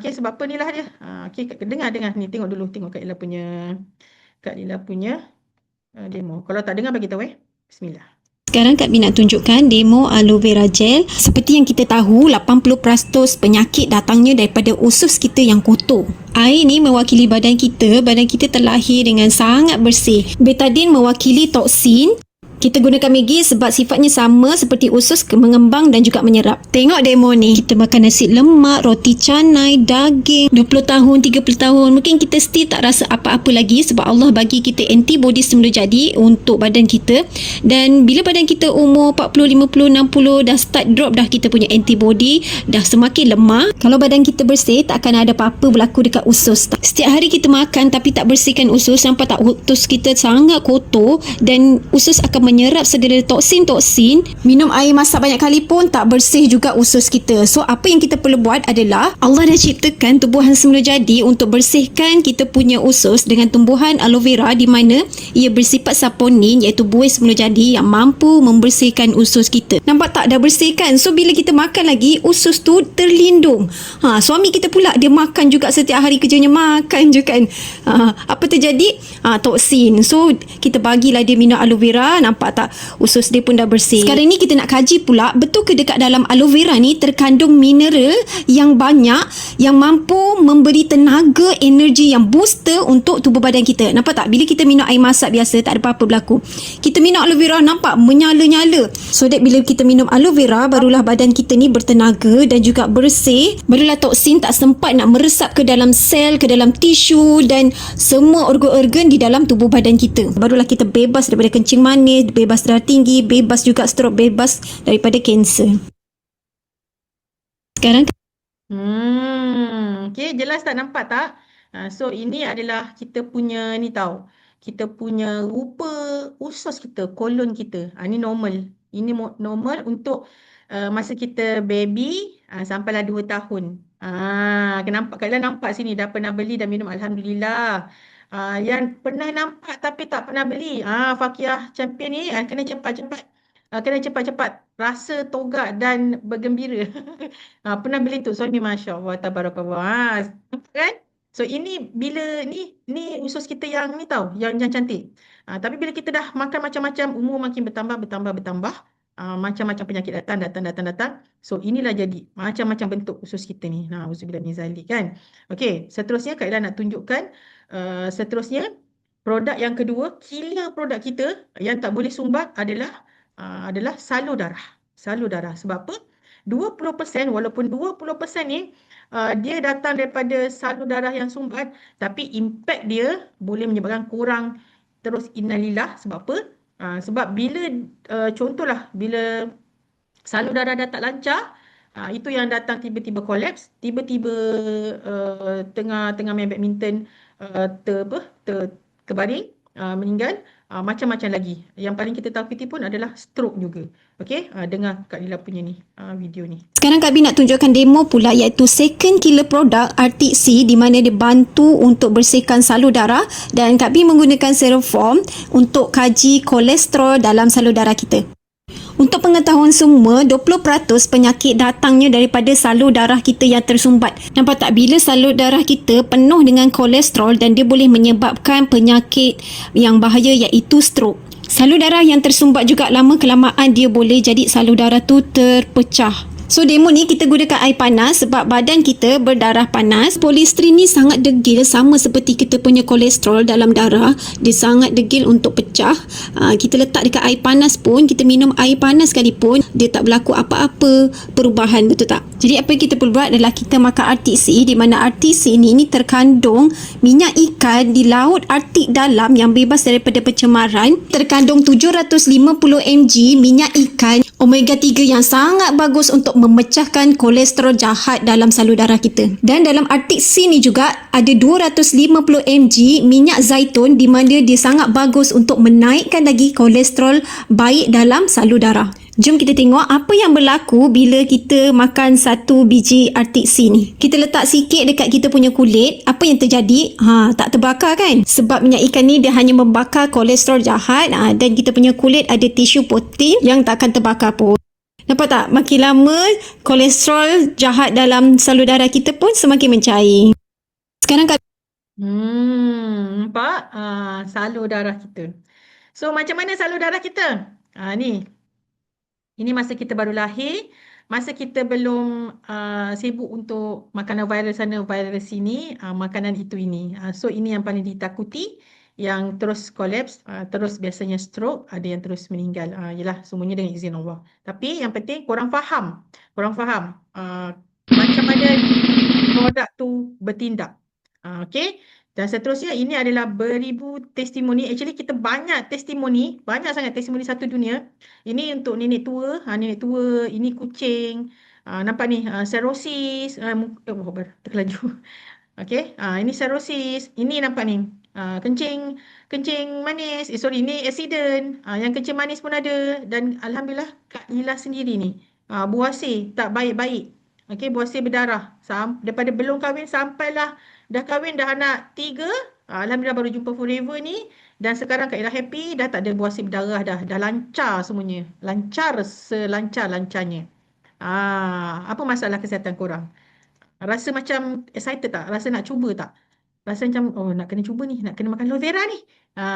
[SPEAKER 1] Okay, sebab apa ni lah dia. Okay, dengar ni. Tengok dulu. Tengok Kak Lila punya demo. Kalau tak dengar, bagi tahu Bismillah.
[SPEAKER 2] Sekarang Kak Bi nak tunjukkan demo aloe vera gel. Seperti yang kita tahu, 80% penyakit datangnya daripada usus kita yang kotor. Air ni mewakili badan kita. Badan kita terlahir dengan sangat bersih. Betadine mewakili toksin. Kita gunakan Maggi sebab sifatnya sama seperti usus, mengembang dan juga menyerap. Tengok demo ni. Kita makan nasi lemak, roti canai, daging. 20 tahun, 30 tahun. Mungkin kita still tak rasa apa-apa lagi sebab Allah bagi kita antibody semula jadi untuk badan kita. Dan bila badan kita umur 40, 50, 60 dah start drop dah kita punya antibody. Dah semakin lemah. Kalau badan kita bersih, tak akan ada apa-apa berlaku dekat usus. Setiap hari kita makan tapi tak bersihkan usus. Nampak tak usus kita sangat kotor dan usus akan menyerap segala toksin-toksin. Minum air masak banyak kali pun tak bersih juga usus kita. So apa yang kita perlu buat adalah Allah dah ciptakan tumbuhan semula jadi untuk bersihkan kita punya usus dengan tumbuhan aloe vera di mana ia bersifat saponin iaitu buih semula jadi yang mampu membersihkan usus kita. Nampak tak dah bersihkan? So bila kita makan lagi usus tu terlindung. Suami kita pula dia makan juga setiap hari kerjanya makan je kan. Apa terjadi? Toksin. So kita bagilah dia minum aloe vera. Nampak tak? Usus dia pun dah bersih. Sekarang ni kita nak kaji pula, betul ke dekat dalam aloe vera ni terkandung mineral yang banyak yang mampu memberi tenaga, energi yang booster untuk tubuh badan kita. Nampak tak? Bila kita minum air masak biasa tak ada apa-apa berlaku. Kita minum aloe vera nampak menyala-nyala. So that bila kita minum aloe vera barulah badan kita ni bertenaga dan juga bersih. Barulah toksin tak sempat nak meresap ke dalam sel, ke dalam tisu dan semua organ-organ di dalam tubuh badan kita. Barulah kita bebas daripada kencing manis, bebas darah tinggi, bebas juga stroke, bebas daripada kanser. Sekarang
[SPEAKER 1] Okay, jelas tak, nampak tak? So ini adalah kita punya ni tau. Kita punya rupa usus kita, kolon kita. Ini normal. Ini normal untuk masa kita baby sampailah 2 tahun. Kalian nampak sini dah pernah beli dan minum, alhamdulillah. Yang pernah nampak tapi tak pernah beli, Fakiah Champion ni kena cepat-cepat. Kena cepat-cepat rasa togak dan bergembira. Pernah beli tu. So ni Masya Allah, tabarakallah. Nampak kan? So ini bila ni usus kita yang ni tau, yang cantik. Tapi bila kita dah makan macam-macam, umur makin bertambah. Macam-macam penyakit datang. So inilah jadi macam-macam bentuk usus kita ni. Auzubillah min zalik kan. Okey, seterusnya Kak Ella nak tunjukkan seterusnya produk yang kedua, killer produk kita yang tak boleh sumbat adalah salur darah. Salur darah. Sebab apa? 20%, walaupun 20% ni dia datang daripada salur darah yang sumbat, tapi impact dia boleh menyebabkan kurang terus innalillah. Sebab apa? Sebab bila contohlah bila salur darah dah tak lancar, itu yang datang tiba-tiba kolaps, tiba-tiba tengah main badminton terbaring, meninggal, macam-macam lagi. Yang paling kita takuti pun adalah stroke juga. Okey, dengar Kak Lila punya ni video ni.
[SPEAKER 2] Sekarang Kak Bi nak tunjukkan demo pula iaitu second killer product RTC di mana dia bantu untuk bersihkan salur darah dan Kak Bi menggunakan serum form untuk kaji kolesterol dalam salur darah kita. Untuk pengetahuan semua, 20% penyakit datangnya daripada salur darah kita yang tersumbat. Nampak tak? Bila salur darah kita penuh dengan kolesterol dan dia boleh menyebabkan penyakit yang bahaya iaitu stroke. Salur darah yang tersumbat juga lama kelamaan dia boleh jadi salur darah tu terpecah. So demo ni kita gunakan air panas sebab badan kita berdarah panas. Polistiren ni sangat degil, sama seperti kita punya kolesterol dalam darah. Dia sangat degil untuk pecah. Kita letak dekat air panas pun, kita minum air panas sekalipun, dia tak berlaku apa-apa perubahan, betul tak? Jadi apa yang kita perlu buat adalah kita makan RTC, di mana RTC ini terkandung minyak ikan di laut Arktik dalam yang bebas daripada pencemaran. Terkandung 750 mg minyak ikan omega 3 yang sangat bagus untuk memecahkan kolesterol jahat dalam salur darah kita. Dan dalam Arctic Sea ni juga ada 250 mg minyak zaitun, di mana dia sangat bagus untuk menaikkan lagi kolesterol baik dalam salur darah. Jom kita tengok apa yang berlaku bila kita makan satu biji Arctic Sea ni. Kita letak sikit dekat kita punya kulit. Apa yang terjadi? Tak terbakar kan? Sebab minyak ikan ni dia hanya membakar kolesterol jahat, dan kita punya kulit ada tisu putih yang tak akan terbakar pun. Nampak tak? Makin lama kolesterol jahat dalam salur darah kita pun semakin mencair. Sekarang
[SPEAKER 1] Nampak? Salur darah kita. So, macam mana salur darah kita? Ni. Ini masa kita baru lahir, masa kita belum sibuk untuk makanan viral sana, viral sini, makanan itu ini. So ini yang paling ditakuti, yang terus kolaps, terus biasanya stroke, ada yang terus meninggal. Yalah, semuanya dengan izin Allah. Tapi yang penting korang faham macam mana produk tu bertindak. Okay. Dan seterusnya, ini adalah beribu testimoni. Actually, kita banyak testimoni, banyak sangat testimoni satu dunia. Ini untuk nenek tua, ini kucing. Nampak ni, cirrhosis, terkelaju. Okay, ini cirrhosis. Ini nampak ni, kencing manis. Ini accident. Yang kencing manis pun ada. Dan Alhamdulillah, Kak Ila sendiri ni, buasir tak baik-baik. Okay, buasir berdarah. Daripada belum kahwin sampailah dah kahwin, dah anak 3. Alhamdulillah baru jumpa forever ni. Dan sekarang Kak Ira happy, dah tak ada buasir berdarah dah. Dah lancar semuanya. Lancar selancar-lancarnya. Apa masalah kesihatan korang? Rasa macam excited tak? Rasa nak cuba tak? Rasa macam, nak kena cuba ni. Nak kena makan aloe vera ni.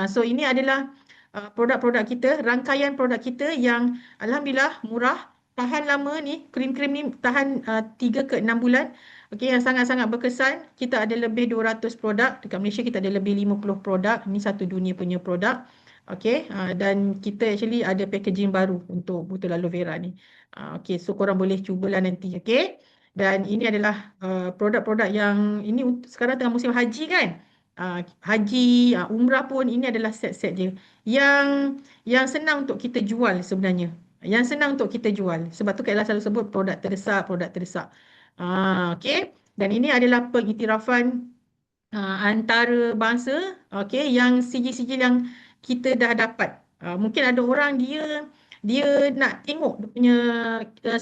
[SPEAKER 1] So ini adalah produk-produk kita, rangkaian produk kita yang Alhamdulillah murah. Tahan lama ni, krim-krim ni tahan 3 ke 6 bulan. Okey, yang sangat-sangat berkesan. Kita ada lebih 200 produk. Dekat Malaysia kita ada lebih 50 produk. Ini satu dunia punya produk. Okey, dan kita actually ada packaging baru untuk botol aloe vera ni. Okey, so korang boleh cubalah nanti. Okey. Dan ini adalah produk-produk yang ini sekarang tengah musim haji kan. Haji, umrah pun ini adalah set-set je. Yang senang untuk kita jual sebenarnya. Yang senang untuk kita jual. Sebab tu Kak Ella selalu sebut produk terdesak. Okey. Dan ini adalah pengiktirafan antarabangsa, okey, yang sijil-sijil yang kita dah dapat. Mungkin ada orang dia nak tengok dia punya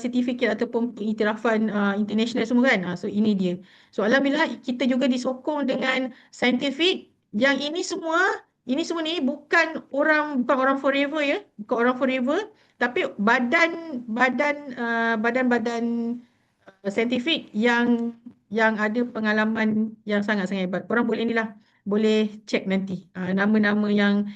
[SPEAKER 1] sertifikat ataupun pengiktirafan international semua kan. So ini dia. So Alhamdulillah kita juga disokong dengan saintifik yang ini semua ni bukan orang forever ya, bukan orang forever, tapi badan-badan saintifik yang ada pengalaman yang sangat-sangat hebat. Korang boleh boleh cek nanti nama-nama yang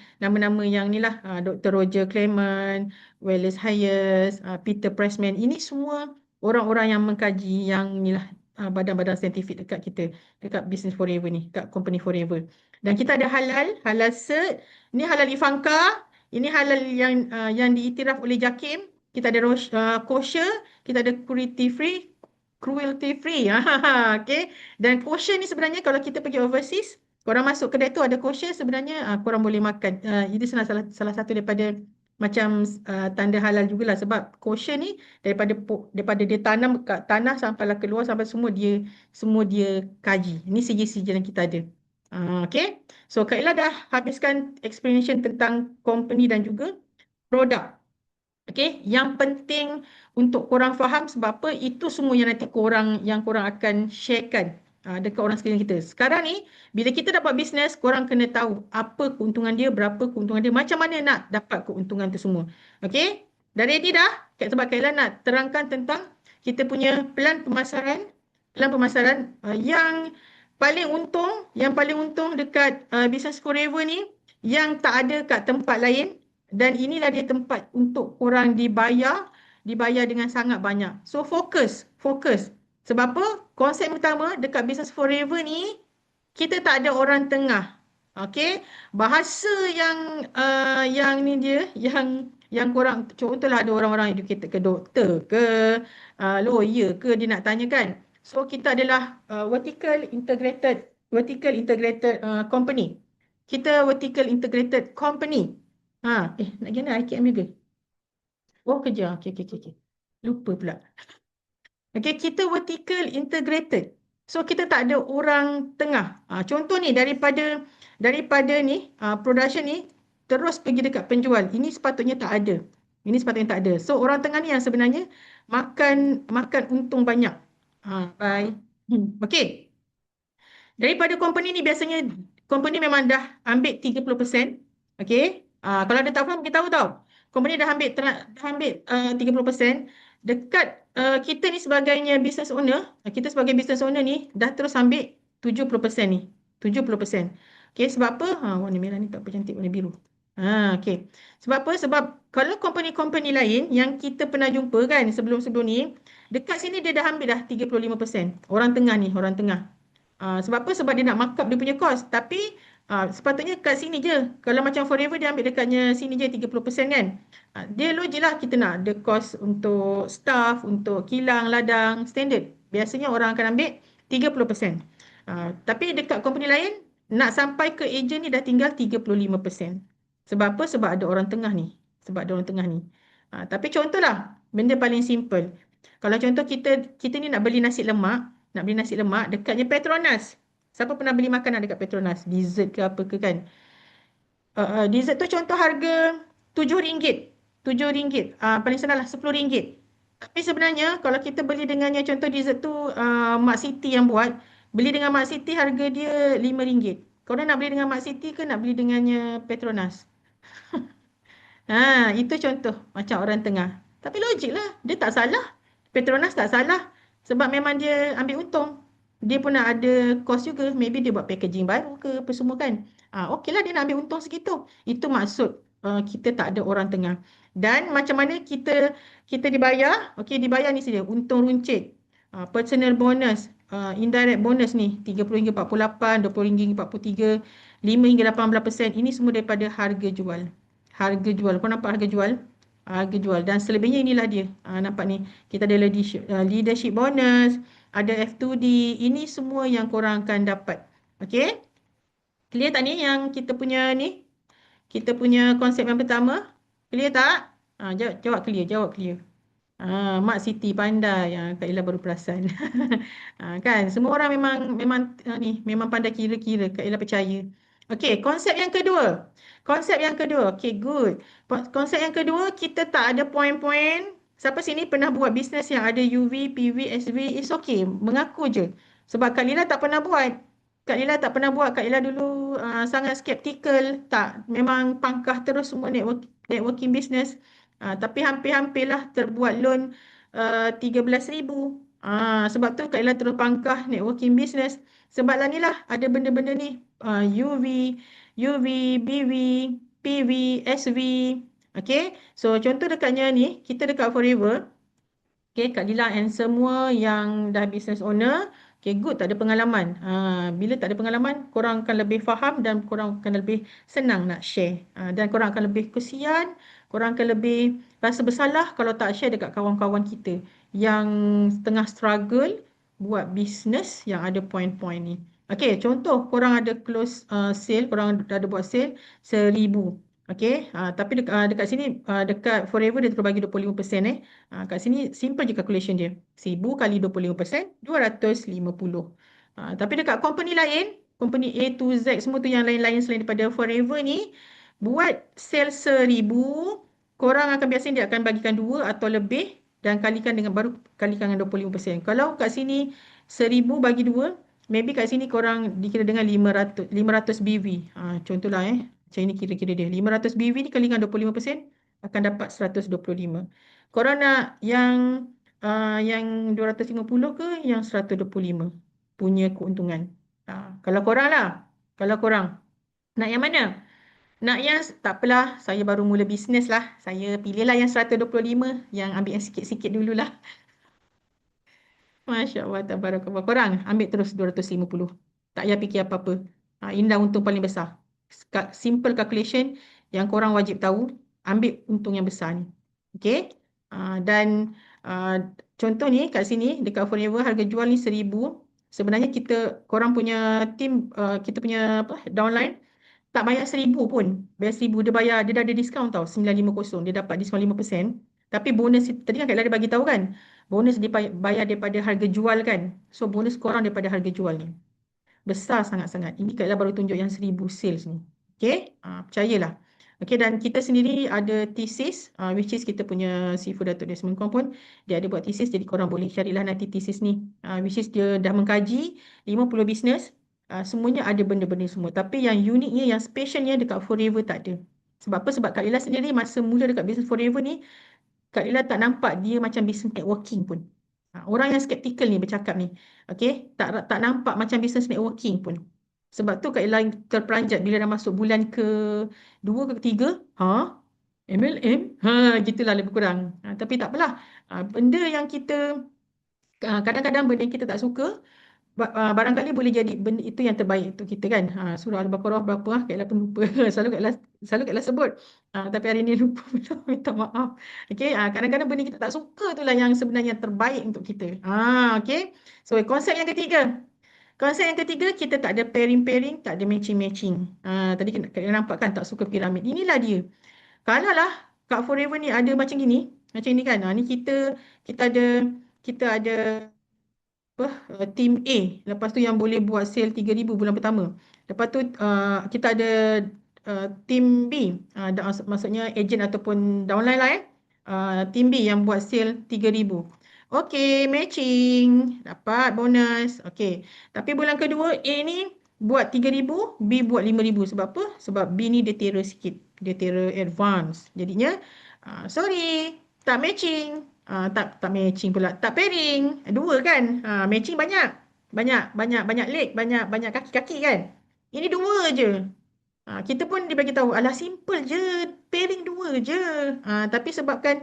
[SPEAKER 1] ni lah, Dr. Roger Clement, Wallace Hayes, Peter Pressman. Ini semua orang-orang yang mengkaji yang ni lah, badan-badan saintifik dekat kita, dekat Business Forever ni, dekat Company Forever. Dan kita ada halal cert. Ini halal Ivanka. Ini halal yang diiktiraf oleh JAKIM. Kita ada kosher, kita ada cruelty free. Okay. Dan kosher ni sebenarnya kalau kita pergi overseas, korang masuk kedai tu ada kosher, sebenarnya korang boleh makan. Itu salah satu daripada macam tanda halal jugalah, sebab kosher ni daripada dia tanam kat tanah sampailah keluar, sampai semua dia kaji. Ini sijil-sijil yang kita ada. Okay. So Kak Ella dah habiskan explanation tentang company dan juga produk. Okay, yang penting untuk korang faham, sebab apa, itu semua yang nanti korang akan sharekan dekat orang sekeliling kita. Sekarang ni, bila kita dapat bisnes, korang kena tahu apa keuntungan dia, berapa keuntungan dia, macam mana nak dapat keuntungan tu semua. Okay, dah ready dah? Sebab Kak Ella nak terangkan tentang kita punya plan pemasaran yang paling untung dekat Business Forever ni, yang tak ada kat tempat lain. Dan inilah dia tempat untuk korang dibayar dibayar dengan sangat banyak. So fokus. Sebab apa? Konsep utama dekat Business Forever ni, kita tak ada orang tengah. Okey, bahasa yang ni dia, yang korang, contohlah ada orang-orang educated ke doktor ke lawyer ke, dia nak tanya kan. So kita adalah company. Kita vertical integrated company. Nak gimana IKM juga? Oh, kerja. Okey, okey, okey. Lupa pula. Okey, kita vertical integrated. So kita tak ada orang tengah. Contoh ni daripada ni production ni terus pergi dekat penjual. Ini sepatutnya tak ada. Ini sepatutnya tak ada. So orang tengah ni yang sebenarnya makan untung banyak. Bye. Okey. Daripada company ni biasanya company memang dah ambil 30%. Okey. Kalau ada tak faham kita tahu tau. Company dah ambil 30%. Dekat kita ni sebagainya business owner, kita sebagai business owner ni dah terus ambil 70% ni. 70%. Okey, sebab apa? Warna merah ni tak apa cantik, warna biru. Okey. Sebab apa? Sebab kalau company-company lain yang kita pernah jumpa kan sebelum-sebelum ni, dekat sini dia dah ambil dah 35%. Orang tengah ni, orang tengah. Sebab apa? Sebab dia nak markup dia punya cost. Tapi sepatutnya kat sini je. Kalau macam Forever dia ambil dekatnya sini je 30% kan. Dia logik lah kita nak ada cost untuk staff, untuk kilang, ladang, standard. Biasanya orang akan ambil 30%. Tapi dekat company lain, nak sampai ke agent ni dah tinggal 35%. Sebab apa? Sebab ada orang tengah ni. Sebab ada orang tengah ni. Tapi contohlah, benda paling simple. Kalau contoh kita ni nak beli nasi lemak, dekatnya Petronas. Siapa pernah beli makanan dekat Petronas? Dessert ke apa ke kan? Dessert tu contoh harga RM7. RM7. Paling senang lah RM10. Tapi sebenarnya kalau kita beli dengannya contoh dessert tu Mak Siti yang buat, beli dengan Mak Siti harga dia RM5. Korang nak beli dengan Mak Siti ke nak beli dengannya Petronas? Itu contoh macam orang tengah. Tapi logik lah, dia tak salah. Petronas tak salah. Sebab memang dia ambil untung. Dia pun nak ada cost juga. Maybe dia buat packaging baru ke apa semua kan. Okey lah dia nak ambil untung segitu. Itu maksud kita tak ada orang tengah. Dan macam mana kita dibayar. Okey, dibayar ni saja. Untung runcit. Personal bonus. Indirect bonus ni. RM30 hingga 48, RM20 hingga 43, 5 hingga 18%. Ini semua daripada harga jual. Harga jual. Kau nampak harga jual? Harga jual. Dan selebihnya inilah dia. Nampak ni. Kita ada leadership bonus. Ada F2D. Ini semua yang korang akan dapat. Okay? Clear tak ni yang kita punya ni? Kita punya konsep yang pertama? Clear tak? Jawab clear. Jawab clear. Mak Siti pandai. Kak Ella baru perasan. Kan? Semua orang memang pandai kira-kira. Kak Ella percaya. Okey, konsep yang kedua. Okey, good. Konsep yang kedua, kita tak ada point-point. Siapa sini pernah buat bisnes yang ada UV, PV, SV? It's okay. Mengaku je. Sebab Kak Lila tak pernah buat. Kak Lila dulu sangat skeptikal. Tak, memang pangkah terus semua networking business. Tapi hampir-hampirlah terbuat loan 13,000. Sebab tu Kak Lila terus pangkah networking business. Sebab lah ni lah ada benda-benda ni. UV, BV, PV, SV. Okay. So contoh dekatnya ni, kita dekat Forever. Okay, Kak Lila and semua yang dah business owner. Okay, good, tak ada pengalaman. Bila tak ada pengalaman, korang akan lebih faham dan korang akan lebih senang nak share. Dan korang akan lebih kesian, korang akan lebih rasa bersalah kalau tak share dekat kawan-kawan kita yang tengah struggle buat business yang ada point-point ni. Okay, contoh korang ada close sale, korang ada buat sale 1,000. Okay, tapi dekat sini, dekat Forever dia terus bagi 25%. Kat sini simple je calculation dia. 1,000 kali 25%, 250. Tapi dekat company lain, company A to Z, semua tu yang lain-lain selain daripada Forever ni, buat sale 1,000, korang akan biasanya dia akan bagikan 2 atau lebih dan kalikan dengan 25%. Kalau kat sini 1,000 bagi 2, maybe kat sini korang dikira dengan 500 BV. Contohlah macam ini kira-kira dia. 500 BV ni kalikan 25% akan dapat 125. Korang nak yang 250 ke yang 125 punya keuntungan? Kalau korang lah. Kalau korang nak yang mana? Nak yang tak apalah, saya baru mula bisnes lah. Saya pilihlah yang 125, yang ambil yang sikit-sikit dululah. Masya Allah, tabarakallah. Korang ambil terus 250. Tak payah fikir apa-apa. Ini dah untung paling besar. Simple calculation yang korang wajib tahu, ambil untung yang besar ni. Okay? Dan contoh ni kat sini, dekat Forever harga jual ni 1,000. Sebenarnya korang punya team, kita punya apa, downline, tak bayar 1,000 pun. Bayar 1,000, dia dah ada diskaun tau, 950. Dia dapat diskaun 5%. Tapi bonus, tadi kan Kak Ella ada bagi tahu kan, bonus dia bayar daripada harga jual kan. So bonus korang daripada harga jual ni. Besar sangat-sangat. Ini Kak Ella baru tunjuk yang 1,000 sales ni. Okay? Percayalah. Okay, dan kita sendiri ada thesis, which is kita punya Seafood Datuk Desmond Kong pun, dia ada buat thesis, jadi korang boleh carilah nanti thesis ni. Which is dia dah mengkaji 50 bisnes, semuanya ada benda-benda semua. Tapi yang uniknya, yang specialnya dekat Forever tak ada. Sebab apa? Sebab Kak Lila sendiri masa mula dekat bisnes Forever ni, Kak Lila tak nampak dia macam bisnes networking pun. Orang yang skeptikal ni bercakap ni, okay, tak nampak macam bisnes networking pun. Sebab tu Kak Lila terperanjat bila dah masuk bulan ke-2 ke ketiga, MLM, gitulah lebih kurang. Tapi tak apalah. Benda yang kita, kadang-kadang benda yang kita tak suka, barangkali boleh jadi benda itu yang terbaik untuk kita kan. Surah Al-Baqarah berapa Kak Ella pun lupa. Selalu Kak Ella sebut. Tapi hari ni lupa pula, minta maaf. Okey, kadang-kadang benda kita tak suka itulah yang sebenarnya terbaik untuk kita. Okey. So konsep yang ketiga. Konsep yang ketiga, kita tak ada pairing-pairing, tak ada matching-matching. Tadi Kak Ella nampak kan tak suka piramid. Inilah dia. Kalau lah Kak Forever ni ada macam gini, macam ni kan. Ni kita ada team A. Lepas tu yang boleh buat sale 3,000 bulan pertama. Lepas tu kita ada team B. Maksudnya agent ataupun downline lah team B yang buat sale 3,000. Okey, matching. Dapat bonus. Okey. Tapi bulan kedua A ni buat 3,000, B buat 5,000. Sebab apa? Sebab B ni dia terror sikit. Dia terror advance. Jadinya, sorry, tak matching. Tak matching pula, tak pairing. Dua kan. Matching banyak. Banyak leg, banyak kaki-kaki kan. Ini dua je. Kita pun dia bagi tahu, alah simple je, pairing dua je. Tapi sebabkan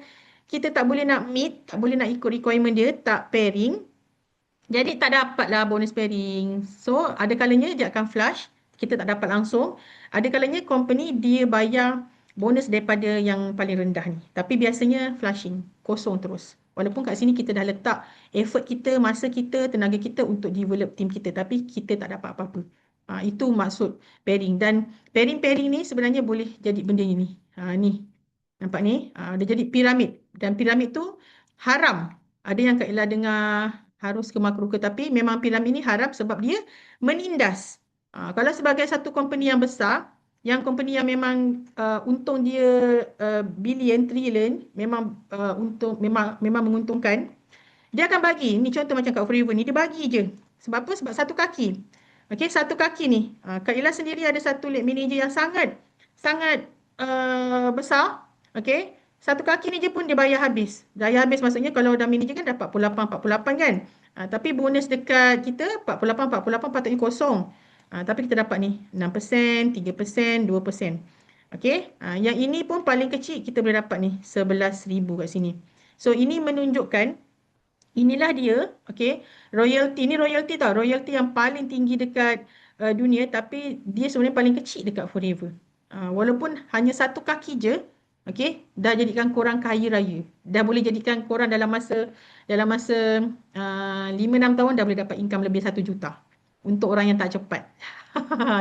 [SPEAKER 1] kita tak boleh nak meet, tak boleh nak ikut requirement dia, tak pairing, jadi tak dapatlah bonus pairing. So ada kalanya dia akan flush, kita tak dapat langsung. Ada kalanya company dia bayar bonus daripada yang paling rendah ni. Tapi biasanya flushing, kosong terus. Walaupun kat sini kita dah letak effort kita, masa kita, tenaga kita untuk develop team kita. Tapi kita tak dapat apa-apa. Itu maksud pairing. Dan pairing-pairing ni sebenarnya boleh jadi benda ni. Ni. Nampak ni? Dia jadi piramid. Dan piramid tu haram. Ada yang Kak Ella dengar harus ke makruh ke, tapi memang piramid ni haram sebab dia menindas. Kalau sebagai satu company yang besar, yang company yang memang untung dia bilion, trilion, memang untung, memang menguntungkan, dia akan bagi. Ni contoh macam Kak Forever ni, dia bagi je. Sebab apa? Sebab satu kaki. Okey, satu kaki ni. Kak Ella sendiri ada satu lab manager yang sangat besar. Okey, satu kaki ni je pun dia bayar habis. Bayar habis maksudnya kalau dah manager kan dapat 48 kan. Tapi bonus dekat kita 48 patutnya kosong. Tapi kita dapat ni 6%, 3%, 2%. Okey, yang ini pun paling kecil kita boleh dapat ni 11,000 kat sini. So ini menunjukkan inilah dia, okey, royalty. Ni royalty tau, royalty yang paling tinggi dekat dunia, tapi dia sebenarnya paling kecil dekat Forever. Walaupun hanya satu kaki je, okey, dah jadikan korang kaya raya. Dah boleh jadikan korang dalam masa 5-6 tahun dah boleh dapat income lebih 1 juta. Untuk orang yang tak cepat.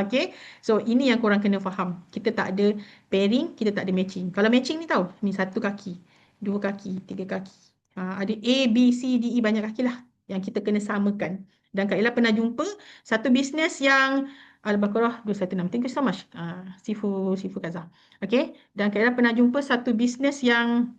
[SPEAKER 1] Okey. So ini yang korang kena faham. Kita tak ada pairing, kita tak ada matching. Kalau matching ni tahu, ni satu kaki, dua kaki, tiga kaki. Ada A, B, C, D, E, banyak kaki lah yang kita kena samakan. Dan Kak Ella pernah jumpa satu bisnes yang Al-Baqarah 216. Thank you so much. Sifu Kaza. Okay. Dan Kak Ella pernah jumpa satu bisnes yang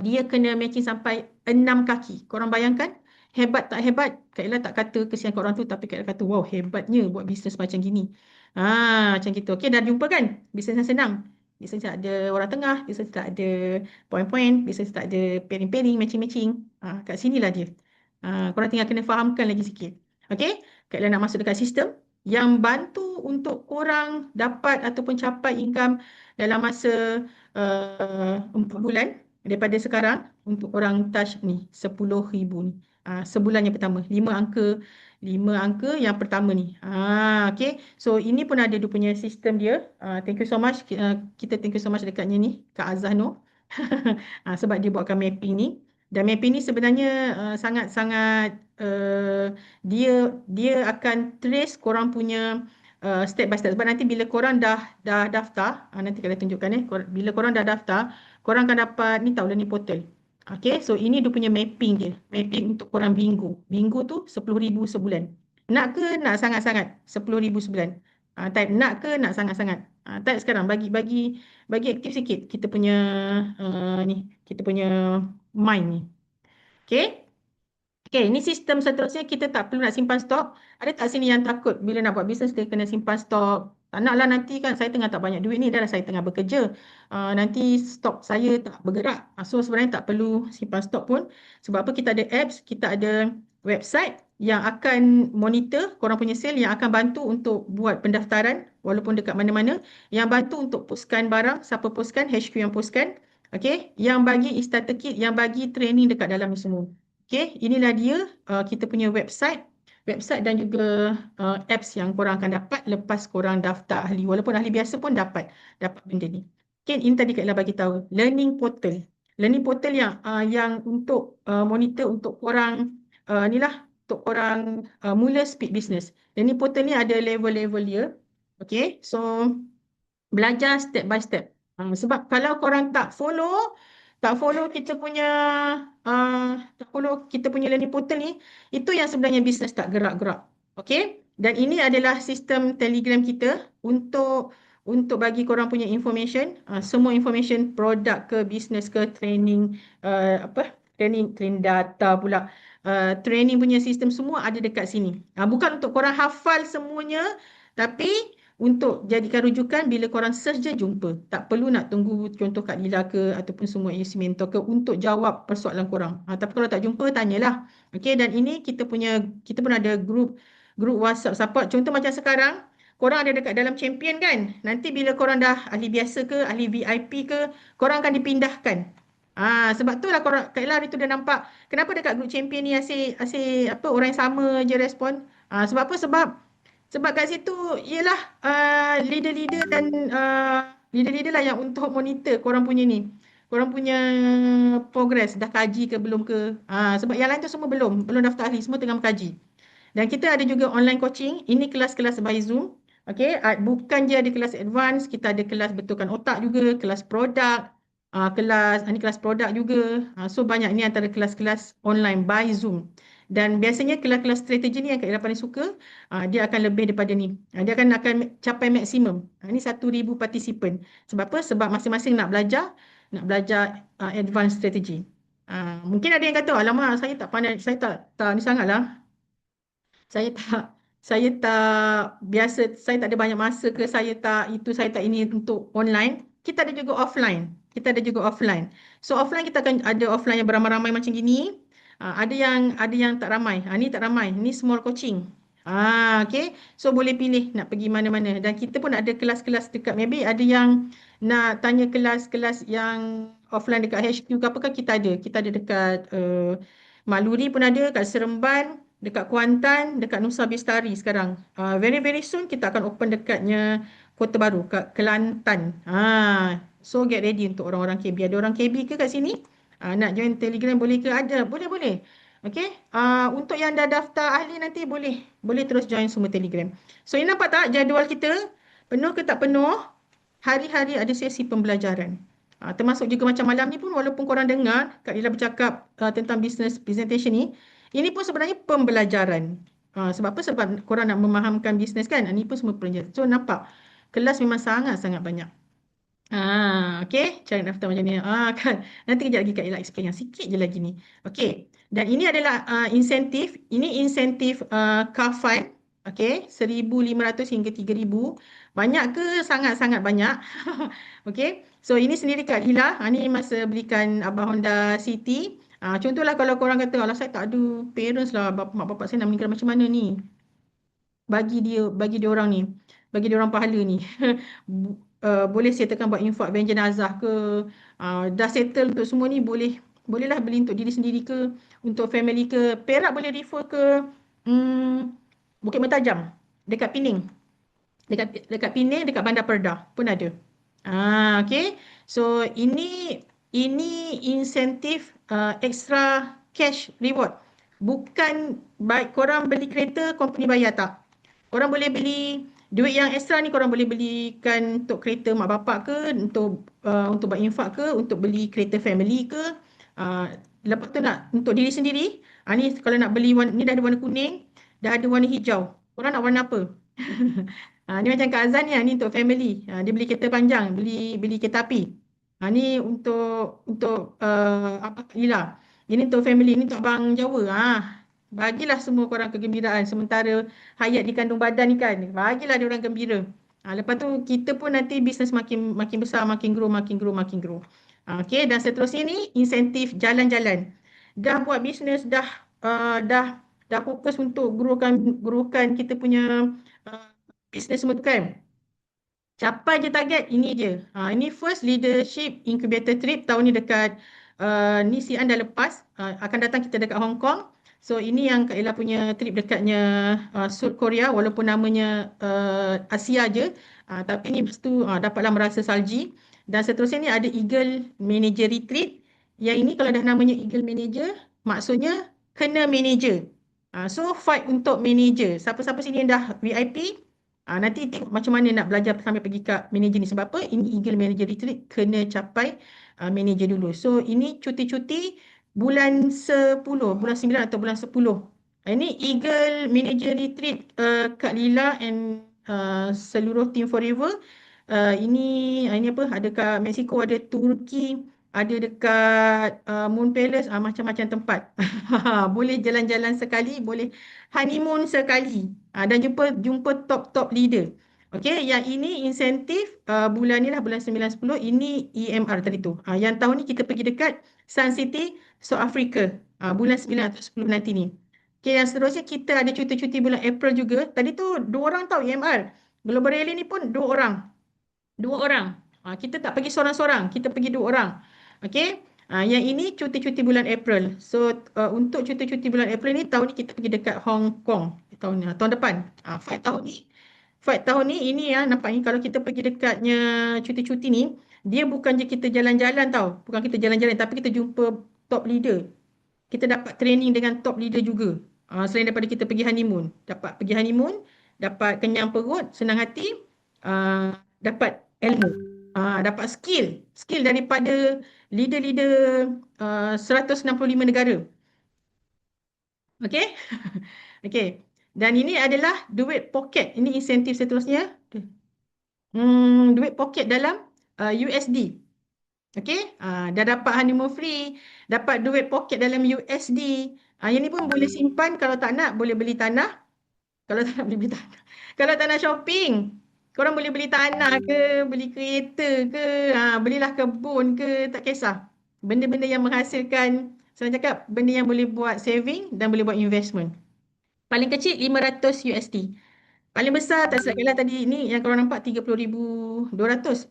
[SPEAKER 1] dia kena matching sampai 6 kaki. Korang bayangkan? Hebat tak hebat? Kak Ella tak kata kesian kat orang tu, tapi Kak Ella kata, wow, hebatnya buat bisnes macam gini. Macam gitu. Okay, dah jumpa kan? Bisnes yang senang. Bisnes tak ada orang tengah, bisnes tak ada point-point, bisnes tak ada pairing-pairing, matching-matching. Kat sinilah dia. Korang tinggal kena fahamkan lagi sikit. Okay? Kak Ella nak masuk dekat sistem. yang bantu untuk korang dapat ataupun capai income dalam masa 4 bulan daripada sekarang untuk orang touch ni 10,000 ni. Sebulan yang pertama, 5 angka yang pertama ni. Okay. So ini pun ada dia punya sistem dia. Thank you so much. Kita thank you so much dekatnya ni, Kak Azah Noh. Sebab dia buatkan mapping ni. Dan mapping ni sebenarnya sangat-sangat dia dia akan trace korang punya step by step. Sebab nanti bila korang dah daftar, nanti kalau tunjukkan bila korang dah daftar, korang akan dapat ni tahu learning portal. Okay, so ini dia punya mapping dia. Mapping untuk korang bingo. Bingo tu 10,000 sebulan. Nak ke nak sangat-sangat 10,000 sebulan. Type nak ke nak sangat-sangat. Type sekarang bagi aktif sikit kita punya kita punya mind ni. Okay. Okay, ini sistem seterusnya kita tak perlu nak simpan stok. Ada tak sini yang takut bila nak buat bisnes dia kena simpan stok? Tak naklah nanti kan saya tengah tak banyak duit ni, dah saya tengah bekerja. Nanti stok saya tak bergerak. So sebenarnya tak perlu simpan stok pun. Sebab apa, kita ada apps, kita ada website yang akan monitor korang punya sale, yang akan bantu untuk buat pendaftaran walaupun dekat mana-mana, yang bantu untuk postkan barang, siapa postkan, HQ yang postkan. Okay, yang bagi starter kit, yang bagi training dekat dalam ni semua. Okay, inilah dia kita punya website dan juga apps yang korang akan dapat lepas korang daftar ahli. Walaupun ahli biasa pun dapat benda ni. Okay, ini tadi Kak Ella bagi tahu. Learning portal. Learning portal yang untuk monitor untuk korang untuk korang mula speed business. Learning portal ni ada level-level dia. Okay, so belajar step by step. Sebab kalau korang tak follow kita punya learning portal ni, itu yang sebenarnya bisnes tak gerak-gerak. Okey? Dan ini adalah sistem Telegram kita untuk bagi korang punya information, semua information produk ke bisnes ke training training data pula. Training punya sistem semua ada dekat sini. Bukan untuk korang hafal semuanya, tapi untuk jadikan rujukan bila korang search je jumpa. Tak perlu nak tunggu contoh Kak Lila ke ataupun semua isi mentor ke untuk jawab persoalan korang. Tapi kalau tak jumpa, tanyalah. Okay, dan ini kita pun ada group WhatsApp support. Contoh macam sekarang, korang ada dekat dalam champion kan? Nanti bila korang dah ahli biasa ke, ahli VIP ke, korang akan dipindahkan. Sebab tu lah Kak Ella hari tu dah nampak kenapa dekat group champion ni asyik orang yang sama je respon. Sebab apa? Sebab kat situ ialah leader-leader dan leader-leader lah yang untuk monitor korang punya ni. Korang punya progress dah kaji ke belum ke. Sebab yang lain tu semua belum daftar ahli, semua tengah mengkaji. Dan kita ada juga online coaching. Ini kelas-kelas by Zoom. Okay, bukan je ada kelas advance, kita ada kelas betulkan otak juga, kelas produk, kelas produk juga. So banyak ni antara kelas-kelas online by Zoom. Dan biasanya kelas-kelas strategi ni yang Kak Ira paling suka, dia akan lebih daripada ni. Dia akan capai maksimum. Ini 1,000 partisipan. Sebab apa? Sebab masing-masing nak belajar advanced strategi. Mungkin ada yang kata, alamak saya tak pandai, saya tak ni sangatlah. Saya tak biasa, saya tak ada banyak masa ke, saya tak ini untuk online. Kita ada juga offline. So offline kita akan ada offline yang beramai-ramai macam gini. Ada yang tak ramai. Ni tak ramai. Ni small coaching. Okay. So boleh pilih nak pergi mana-mana. Dan kita pun ada kelas-kelas dekat, maybe ada yang nak tanya kelas-kelas yang offline dekat HQ ke apa kan, kita ada. Kita ada dekat Maluri pun ada, kat Seremban, dekat Kuantan, dekat Nusa Bestari sekarang. Very very soon kita akan open dekatnya Kota Baru, kat Kelantan. So get ready untuk orang-orang KB. Ada orang KB ke kat sini? Nak join Telegram boleh ke? Ada, boleh. Okay. Untuk yang dah daftar ahli nanti boleh terus join semua Telegram. So ini nampak tak jadual kita? Penuh ke tak penuh? Hari-hari ada sesi pembelajaran. Termasuk juga macam malam ni pun, walaupun korang dengar Kak Lila bercakap tentang business presentation ni, ini pun sebenarnya pembelajaran. Sebab apa? Sebab korang nak memahamkan bisnes kan? Ini pun semua pelajaran. So nampak, kelas memang sangat-sangat banyak. Okay, cara daftar macam ni. Kan. Nanti kejap lagi Kak Ella explain yang sikit je lagi ni. Okay, dan ini adalah insentif. Ini insentif car fund. Okay, 1,500 hingga 3,000. Banyak ke? Sangat-sangat banyak. Okay, so ini sendiri Kak Ella. Ni masa belikan Abang Honda City. Contohlah kalau korang kata, alah saya tak ada parents lah, mak bapak saya nak meninggal macam mana ni? bagi dia orang ni, bagi dia orang pahala ni. Boleh settlekan buat infak wang jenazah ke, dah settle untuk semua ni, bolehlah beli untuk diri sendiri ke, untuk family ke. Perak boleh refer ke Bukit Mentajam dekat Pening, dekat Penang, dekat Bandar Perdah pun ada. Okay. So ini insentif extra cash reward. Bukan baik korang beli kereta, company bayar, tak. Korang boleh beli duit yang extra ni, korang boleh belikan untuk kereta mak bapak ke, untuk buat infak ke, untuk beli kereta family ke. Lepas tu nak untuk diri sendiri. Ni kalau nak beli ni dah ada warna kuning, dah ada warna hijau. Korang nak warna apa? Ni macam Kak Azan ni untuk family. Dia beli kereta panjang, beli kereta api. Ni untuk apa Lila. Ini untuk family, ini untuk Abang Jawa. Bagilah semua korang kegembiraan. Sementara hayat dikandung badan ni kan, bagilah dia orang gembira. Lepas tu kita pun nanti bisnes makin besar, makin grow, makin grow, makin grow. Okay, dan seterusnya ni insentif jalan-jalan. Dah buat bisnes, dah fokus untuk growkan kita punya bisnes semua tu kan. Capai je target, ini je. Ini first leadership incubator trip tahun ni dekat ni Sian dah lepas. Akan datang kita dekat Hong Kong. So ini yang Kak Ella punya trip dekatnya South Korea, walaupun namanya Asia je. Tapi ni lepas tu dapatlah merasa salji. Dan seterusnya ni ada Eagle Manager Retreat. Yang ini kalau dah namanya Eagle Manager, maksudnya kena manager. So fight untuk manager. Siapa-siapa sini yang dah VIP, nanti tengok macam mana nak belajar sampai pergi kat manager ni. Sebab apa? Ini Eagle Manager Retreat, kena capai manager dulu. So ini cuti-cuti bulan 10, bulan 9 atau bulan 10. Ini Eagle Manager Retreat, Kak Lila and seluruh team Forever. Ini apa? Ada kat Mexico, ada Turki, ada dekat Moon Palace, macam-macam tempat. Boleh jalan-jalan sekali, boleh honeymoon sekali. Dan jumpa top-top leader. Okey, yang ini insentif bulan ni lah, bulan 9, 10, ini EMR tadi tu. Yang tahun ni kita pergi dekat Sun City, South Africa. Bulan 9 atau 10 nanti ni. Okey, yang seterusnya kita ada cuti-cuti bulan April juga. Tadi tu 2 orang tau EMR. Global Rally ni pun 2 orang. 2 orang. Kita tak pergi seorang-seorang, kita pergi 2 orang. Okey. Yang ini cuti-cuti bulan April. So untuk cuti-cuti bulan April ni, tahun ni kita pergi dekat Hong Kong tahun depan. Fight tahun ni ini nampak ni, kalau kita pergi dekatnya cuti-cuti ni, dia bukan je kita jalan-jalan tau. Bukan kita jalan-jalan, tapi kita jumpa top leader. Kita dapat training dengan top leader juga. Selain daripada kita pergi honeymoon. Dapat pergi honeymoon, dapat kenyang perut, senang hati, dapat ilmu, dapat skill daripada leader-leader 165 negara. Okey? Okey. Dan ini adalah duit poket. Ini insentif seterusnya. Duit poket dalam USD. Okey? Dah dapat honeymoon free, dapat duit poket dalam USD. Yang ni pun boleh simpan, kalau tak nak boleh beli tanah. Kalau tak nak boleh beli tanah. Kalau tak nak shopping, korang boleh beli tanah ke, beli kereta ke, belilah kebun ke, tak kisah. Benda-benda yang menghasilkan, saya cakap, benda yang boleh buat saving dan boleh buat investment. Paling kecil 500 USD. Paling besar, tak silap kala tadi ni, yang korang nampak 30,200.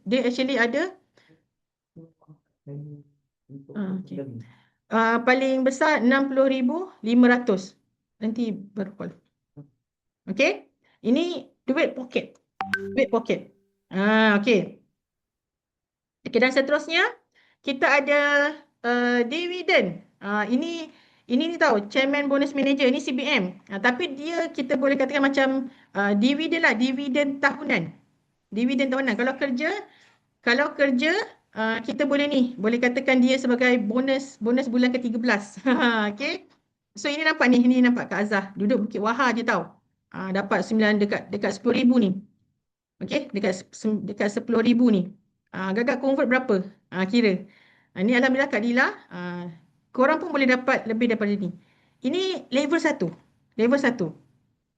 [SPEAKER 1] Dia actually ada, okay. Paling besar 60,500. Nanti baru call. Okay. Ini duit poket. Duit poket. Okay. Okay, dan seterusnya kita ada dividen. Ini ni tahu, Chairman Bonus Manager, ini CBM. Tapi dia kita boleh katakan macam dividen lah, dividen tahunan. Dividen tahunan. Kalau kerja kita boleh katakan dia sebagai bonus bulan ke-13. Okay. So ini nampak Kak Azah duduk Bukit Wahar je tahu. Dapat 9 dekat 10,000 ni. Okey, dekat 10,000 ni. Gagak convert berapa? Kira. Ini alhamdulillah Kak Dila, korang pun boleh dapat lebih daripada ni. Ini level 1. Level 1.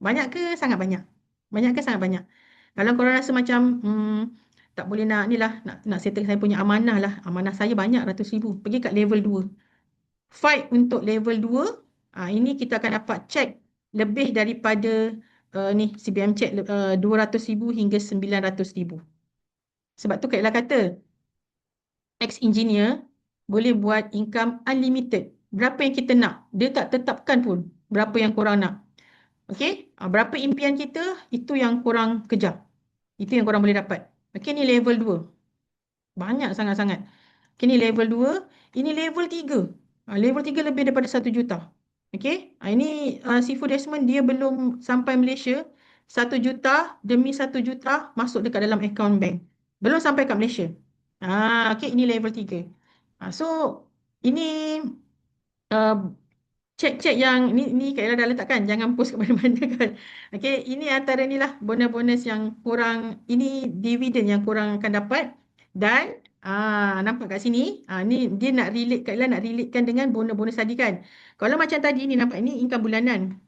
[SPEAKER 1] Banyak ke sangat banyak? Banyak ke sangat banyak? Kalau korang rasa macam tak boleh nak ni lah, nak settle saya punya amanah lah. Amanah saya banyak ratus ribu. Pergi kat level 2. Fight untuk level 2. Ini kita akan dapat check lebih daripada ni CBM check 200,000 hingga 900,000. Sebab tu Kak Ella kata ex-engineer boleh buat income unlimited. Berapa yang kita nak. Dia tak tetapkan pun berapa yang korang nak. Okey? Berapa impian kita, itu yang korang kejar. Itu yang korang boleh dapat. Okey, ni level 2. Banyak sangat-sangat. Okey, ni level 2. Ini level 3. Level 3 lebih daripada 1 juta. Okey? Ini Seafood Desmond dia belum sampai Malaysia. 1 juta demi 1 juta masuk dekat dalam akaun bank. Belum sampai kat Malaysia. Okey, ini level 3. So, ini uh, cek-cek yang ni Kak Ella dah letakkan, jangan post ke mana-mana kan. Okey, ini antara ni lah bonus-bonus yang korang, ini dividen yang korang akan dapat. Dan nampak kat sini, ni dia nak relate, Kak Ella nak relatekan dengan bonus-bonus tadi kan. Kalau macam tadi ni nampak ini income bulanan.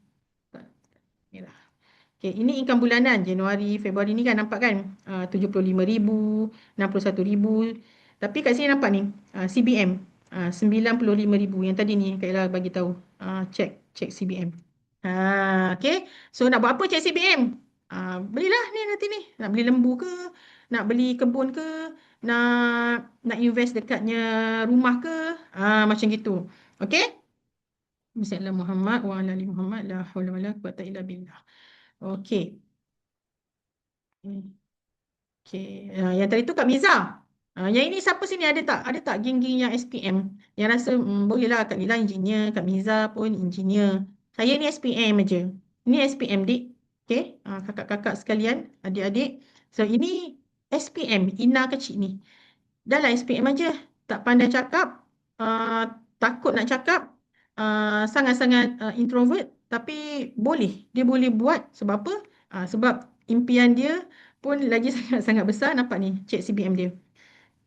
[SPEAKER 1] Ni lah. Okay, ini income bulanan Januari, Februari ni kan nampak kan 75,000, 61,000. Tapi kat sini nampak ni CBM 95,000 yang tadi ni Kak Ella bagi tahu. Cek CBM. Okay. So nak buat apa cek CBM? Belilah ni nanti ni. Nak beli lembu ke? Nak beli kebun ke? Nak invest dekatnya rumah ke? Macam gitu. Okay. Bismillah Muhammad wa ala ali Muhammad la haula wala quwata illa billah. Okey. Okey. Yang tadi tu Kak Miza. Yang ini siapa sini ada tak? Ada tak geng-geng yang SPM? Yang rasa bolehlah Kak Lila engineer, Kak Miza pun engineer. Saya ni SPM aja. Ini SPM dik. Okey. Kakak-kakak sekalian, adik-adik. So ini SPM, Ina kecil ni. Dah lah SPM aja. Tak pandai cakap, takut nak cakap, sangat-sangat introvert, tapi boleh. Dia boleh buat. Sebab apa? Sebab impian dia pun lagi sangat-sangat besar. Nampak ni, cek CBM dia.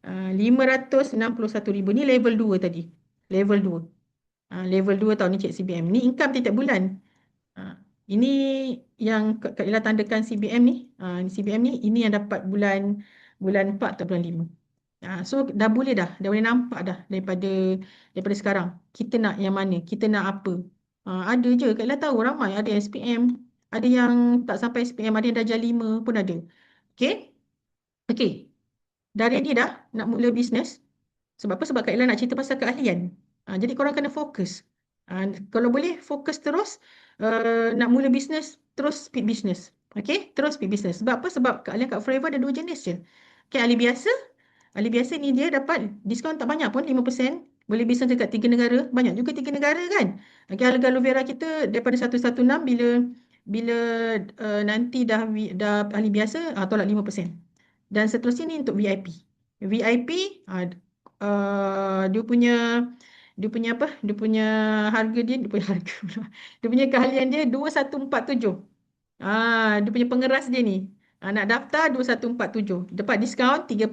[SPEAKER 1] 561,000. Ni level 2 tadi. Level 2. Level 2 tau ni cek CBM. Ni income tiap bulan. Ini yang Kak Ella tandakan CBM ni. CBM ni, ini yang dapat bulan 4 atau bulan 5. So dah boleh nampak dah daripada sekarang. Kita nak yang mana? Kita nak apa? Ada je. Kak Ella tahu ramai ada SPM. Ada yang tak sampai SPM. Ada yang darjah 5 pun ada. Okay? Okay. Dah ready dah nak mula bisnes. Sebab apa? Sebab Kak Ella nak cerita pasal keahlian. Jadi korang kena fokus. Kalau boleh fokus terus. Nak mula bisnes, terus speed bisnes. Okay? Terus speed bisnes. Sebab apa? Sebab keahlian kat Forever ada 2 jenis je. Okay, ahli biasa. Ahli biasa ni dia dapat diskaun tak banyak pun, 5%. Boleh bisnes dekat 3 negara. Banyak juga 3 negara kan. Okay, harga aloe vera kita daripada 116 bila nanti dah ahli biasa, tolak 5%. Dan seterusnya ni untuk VIP. VIP dia punya apa? Dia punya harga dia punya harga pula. Dia punya keahlian dia 2147. Dia punya pengeras dia ni. Nak daftar 2147. Dapat diskaun 30%.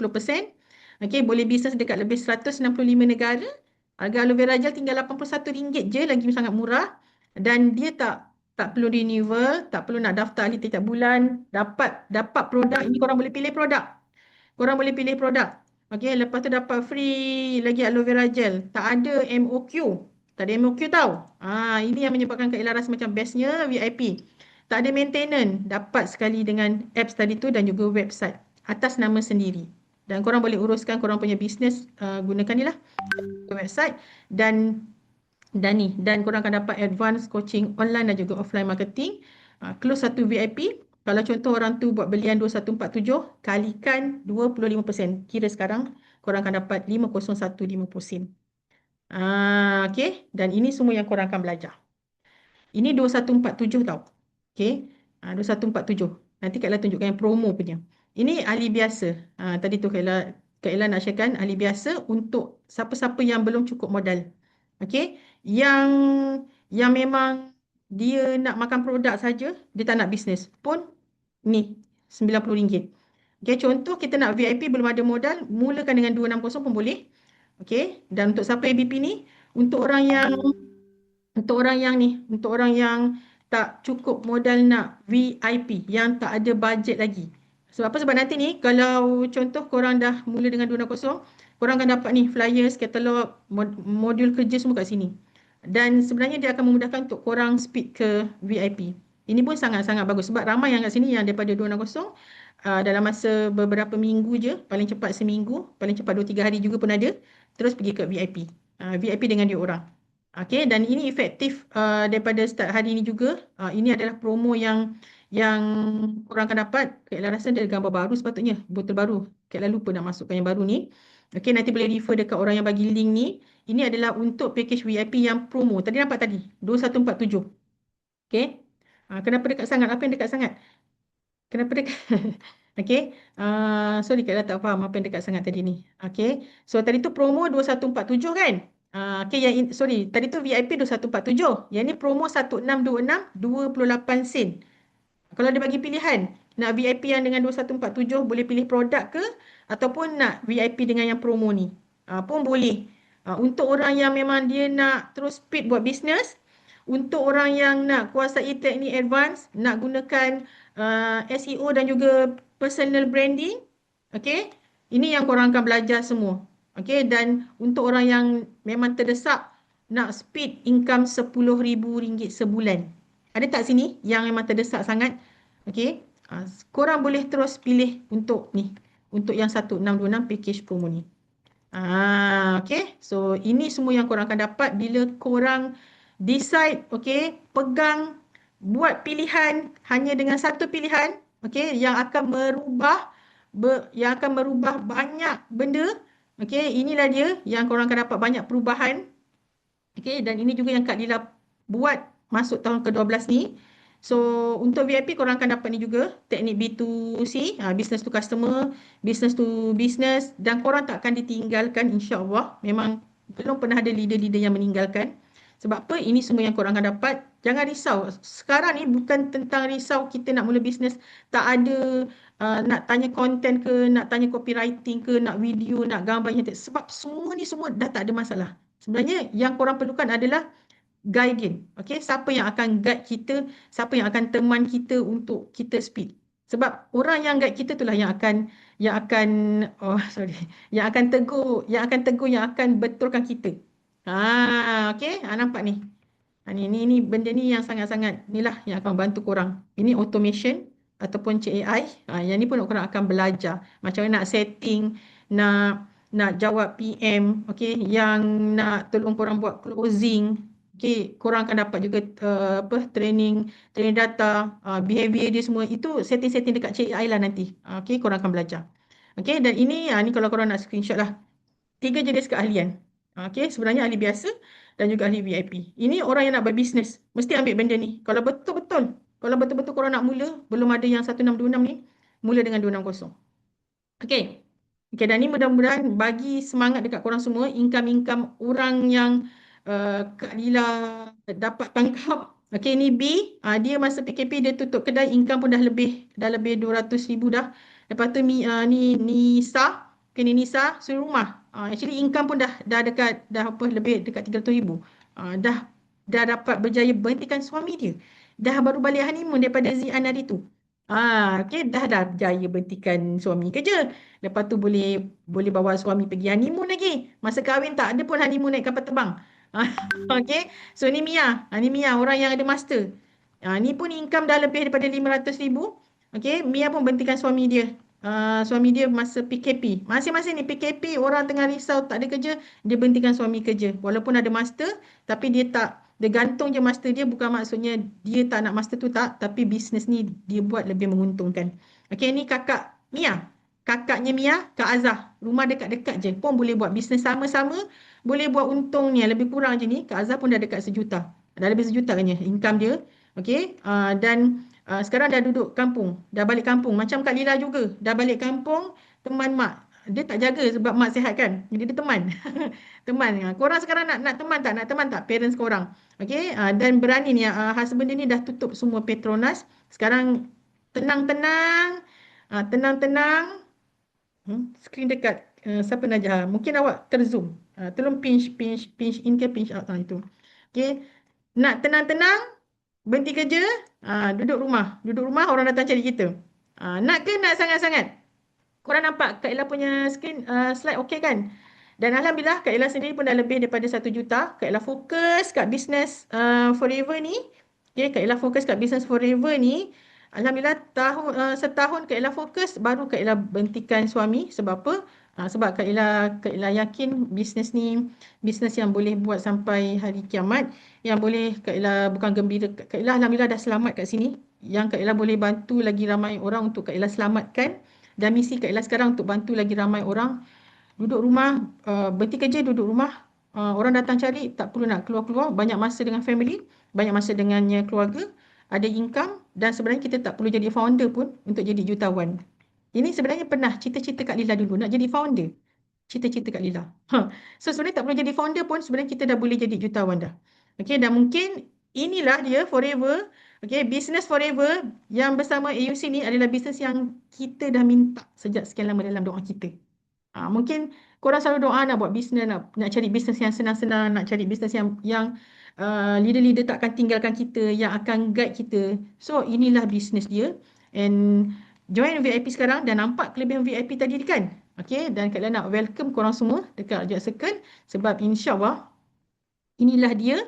[SPEAKER 1] Okey, boleh bisnes dekat lebih 165 negara. Harga aloe vera gel tinggal RM81 je, lagi sangat murah. Dan dia tak perlu renewal, tak perlu nak daftar ahli tiap bulan. Dapat produk. Ini korang boleh pilih produk. Korang boleh pilih produk. Okey, lepas tu dapat free lagi aloe vera gel. Tak ada MOQ. Tak ada MOQ tau. Ini yang menyebabkan Kak Ella rasa macam bestnya VIP. Tak ada maintenance. Dapat sekali dengan apps tadi tu dan juga website. Atas nama sendiri. Dan korang boleh uruskan korang punya bisnes. Gunakan ni lah. Website. Dan korang akan dapat advance coaching online dan juga offline marketing. Close 1 VIP. Kalau contoh orang tu buat belian 2147, kalikan 25%. Kira sekarang korang akan dapat 50150 sen. Okay. Dan ini semua yang korang akan belajar. Ini 2147 tau. Okay. 2147. Nanti Kak Ella tunjukkan yang promo punya. Ini ahli biasa. Tadi tu Kak Ella nak sharekan ahli biasa untuk siapa-siapa yang belum cukup modal. Okay. Yang memang dia nak makan produk saja, dia tak nak bisnes pun, ni RM90. Okay, contoh kita nak VIP belum ada modal, mulakan dengan 260 pun boleh. Okay, dan untuk siapa ABP ni, untuk orang yang tak cukup modal nak VIP, yang tak ada bajet lagi. Sebab apa? Sebab nanti ni kalau contoh korang dah mula dengan 260, korang akan dapat ni flyers, katalog, modul kerja semua kat sini. Dan sebenarnya dia akan memudahkan untuk korang speed ke VIP. Ini pun sangat-sangat bagus sebab ramai yang kat sini yang daripada 260 dalam masa beberapa minggu je, paling cepat seminggu, paling cepat 2-3 hari juga pun ada, terus pergi ke VIP. VIP dengan dia orang. Okey, dan ini efektif daripada start hari ini juga. Ini adalah promo yang korang akan dapat. Kak Ella rasa dia ada gambar baru sepatutnya, botol baru. Kak Ella lupa nak masukkan yang baru ni. Okey, nanti boleh refer dekat orang yang bagi link ni. Ini adalah untuk package VIP yang promo. Tadi nampak tadi, 2147. Okey. Kenapa dekat sangat? Apa yang dekat sangat? Kenapa dekat? Okey. Sorry Kak Ella tak faham apa yang dekat sangat tadi ni. Okey. So tadi tu promo 2147 kan? Okey, sorry, tadi tu VIP 2147. Yang ni promo 1626 28 sen. Kalau dia bagi pilihan, nak VIP yang dengan 2147 boleh pilih produk ke ataupun nak VIP dengan yang promo ni. Pun boleh. Untuk orang yang memang dia nak terus speed buat bisnes, untuk orang yang nak kuasai teknik advance, nak gunakan SEO dan juga personal branding, okey, ini yang korang akan belajar semua. Okey, dan untuk orang yang memang terdesak nak speed income RM10,000 sebulan. Ada tak sini yang memang terdesak sangat? Okey, korang boleh terus pilih untuk ni, untuk yang 1626 package promo ni. Okay. So, ini semua yang korang akan dapat bila korang decide, okay, pegang, buat pilihan hanya dengan satu pilihan, okay, yang akan merubah banyak benda. Okay, inilah dia yang korang akan dapat banyak perubahan. Okay, dan ini juga yang Kak Lila buat masuk tahun ke-12 ni. So, untuk VIP korang akan dapat ni juga, teknik B2C, business to customer, business to business, dan korang tak akan ditinggalkan insya-Allah. Memang belum pernah ada leader-leader yang meninggalkan. Sebab apa? Ini semua yang korang akan dapat. Jangan risau. Sekarang ni bukan tentang risau kita nak mula bisnes, tak ada nak tanya konten ke, nak tanya copywriting ke, nak video, nak gambar, sebab semua ni semua dah tak ada masalah. Sebenarnya yang korang perlukan adalah guidance. Okay? Siapa yang akan guide kita, siapa yang akan teman kita untuk kita speed. Sebab orang yang guide kita itulah yang akan yang akan tegur, yang akan betulkan kita. Okay? Nampak ni. Ni benda ni yang sangat-sangat inilah yang akan bantu korang. Ini automation ataupun AI. Yang ni pun korang akan belajar macam mana nak setting, nak jawab PM, okay, yang nak tolong korang buat closing. Okay, korang akan dapat juga training data, behavior dia semua. Itu setting-setting dekat AI lah nanti. Okay, korang akan belajar. Okay, dan ini kalau korang nak screenshot lah. 3 jenis keahlian. Okay, sebenarnya ahli biasa dan juga ahli VIP. Ini orang yang nak berbisnes, mesti ambil benda ni. Kalau betul-betul korang nak mula, belum ada yang 1626 ni, mula dengan 260. Okay. Okay, dan ni mudah-mudahan bagi semangat dekat korang semua, income-income orang yang Kak Lila dapat tangkap. Okay, ni B, dia masa PKP dia tutup kedai, income pun dah lebih 200,000 dah. Lepas tu ni Nisa, okay, ni Nisa suri rumah. Actually income pun dah lebih dekat 300,000. Dah dapat berjaya berhentikan suami dia. Dah baru balik honeymoon daripada Zian hari tu. Okay, dah berjaya berhentikan suami kerja. Lepas tu boleh bawa suami pergi honeymoon lagi. Masa kahwin tak ada pun honeymoon naik kapal terbang. Okay, so ni Mia. Ni Mia, orang yang ada master. Ni pun income dah lebih daripada 500,000. Okay, Mia pun berhentikan suami dia. Suami dia masa PKP. Masing-masing ni PKP, orang tengah risau tak ada kerja, dia berhentikan suami kerja. Walaupun ada master, tapi dia gantung je master dia, bukan maksudnya dia tak nak master tu tak, tapi bisnes ni dia buat lebih menguntungkan. Okay, ni kakak Mia. Kakaknya Mia, Kak Azah. Rumah dekat-dekat je. Pun boleh buat bisnes sama-sama, boleh buat untung ni. Lebih kurang je ni, Kak Azah pun dah dekat 1 juta. Dah lebih 1 juta kan income dia. Okay, dan sekarang dah duduk kampung, dah balik kampung. Macam Kak Lila juga, dah balik kampung, teman mak. Dia tak jaga sebab mak sihat kan. Jadi dia teman. Teman. Korang sekarang nak teman tak? Nak teman tak parents korang? Okay, dan berani ni, husband dia ni dah tutup semua Petronas. Sekarang tenang-tenang. Tenang-tenang. Skrin dekat. Siapa Najah? Mungkin awak terzoom. Tolong pinch in ke pinch out. Itu. Okay. Nak tenang-tenang, berhenti kerja, duduk rumah orang datang cari kita. Nak ke nak sangat-sangat? Korang nampak Kak Ella punya slide okey kan? Dan Alhamdulillah Kak Ella sendiri pun dah lebih daripada 1 juta. Kak Ella fokus kat bisnes Forever ni. Okay, Kak Ella fokus kat Business Forever ni. Alhamdulillah setahun Kak Ella fokus, baru Kak Ella berhentikan suami. Sebab apa? Sebab Kak Ella yakin bisnes ni bisnes yang boleh buat sampai hari kiamat, yang boleh Kak Ella bukan gembira. Kak Ella Alhamdulillah dah selamat kat sini. Yang Kak Ella boleh bantu lagi ramai orang untuk Kak Ella selamatkan. Dan misi Kak Ella sekarang untuk bantu lagi ramai orang duduk rumah, berhenti kerja, duduk rumah. Orang datang cari, tak perlu nak keluar-keluar, banyak masa dengan family, banyak masa dengannya keluarga, ada income, dan sebenarnya kita tak perlu jadi founder pun untuk jadi jutawan. Ini sebenarnya pernah cita-cita Kak Lila dulu nak jadi founder. Cita-cita Kak Lila. So sebenarnya tak perlu jadi founder pun, sebenarnya kita dah boleh jadi jutawan dah. Okay, dan mungkin inilah dia forever. Okay, business forever yang bersama AUC ni adalah bisnes yang kita dah minta sejak sekian lama dalam doa kita. Mungkin korang selalu doa nak buat bisnes, nak cari bisnes yang senang-senang, nak cari bisnes yang leader-leader tak akan tinggalkan kita, yang akan guide kita. So inilah bisnes dia. And join VIP sekarang dan nampak kelebihan VIP tadi kan? Okay, dan Kak Lina nak welcome korang semua dekat Rajak Circle sebab insyaAllah inilah dia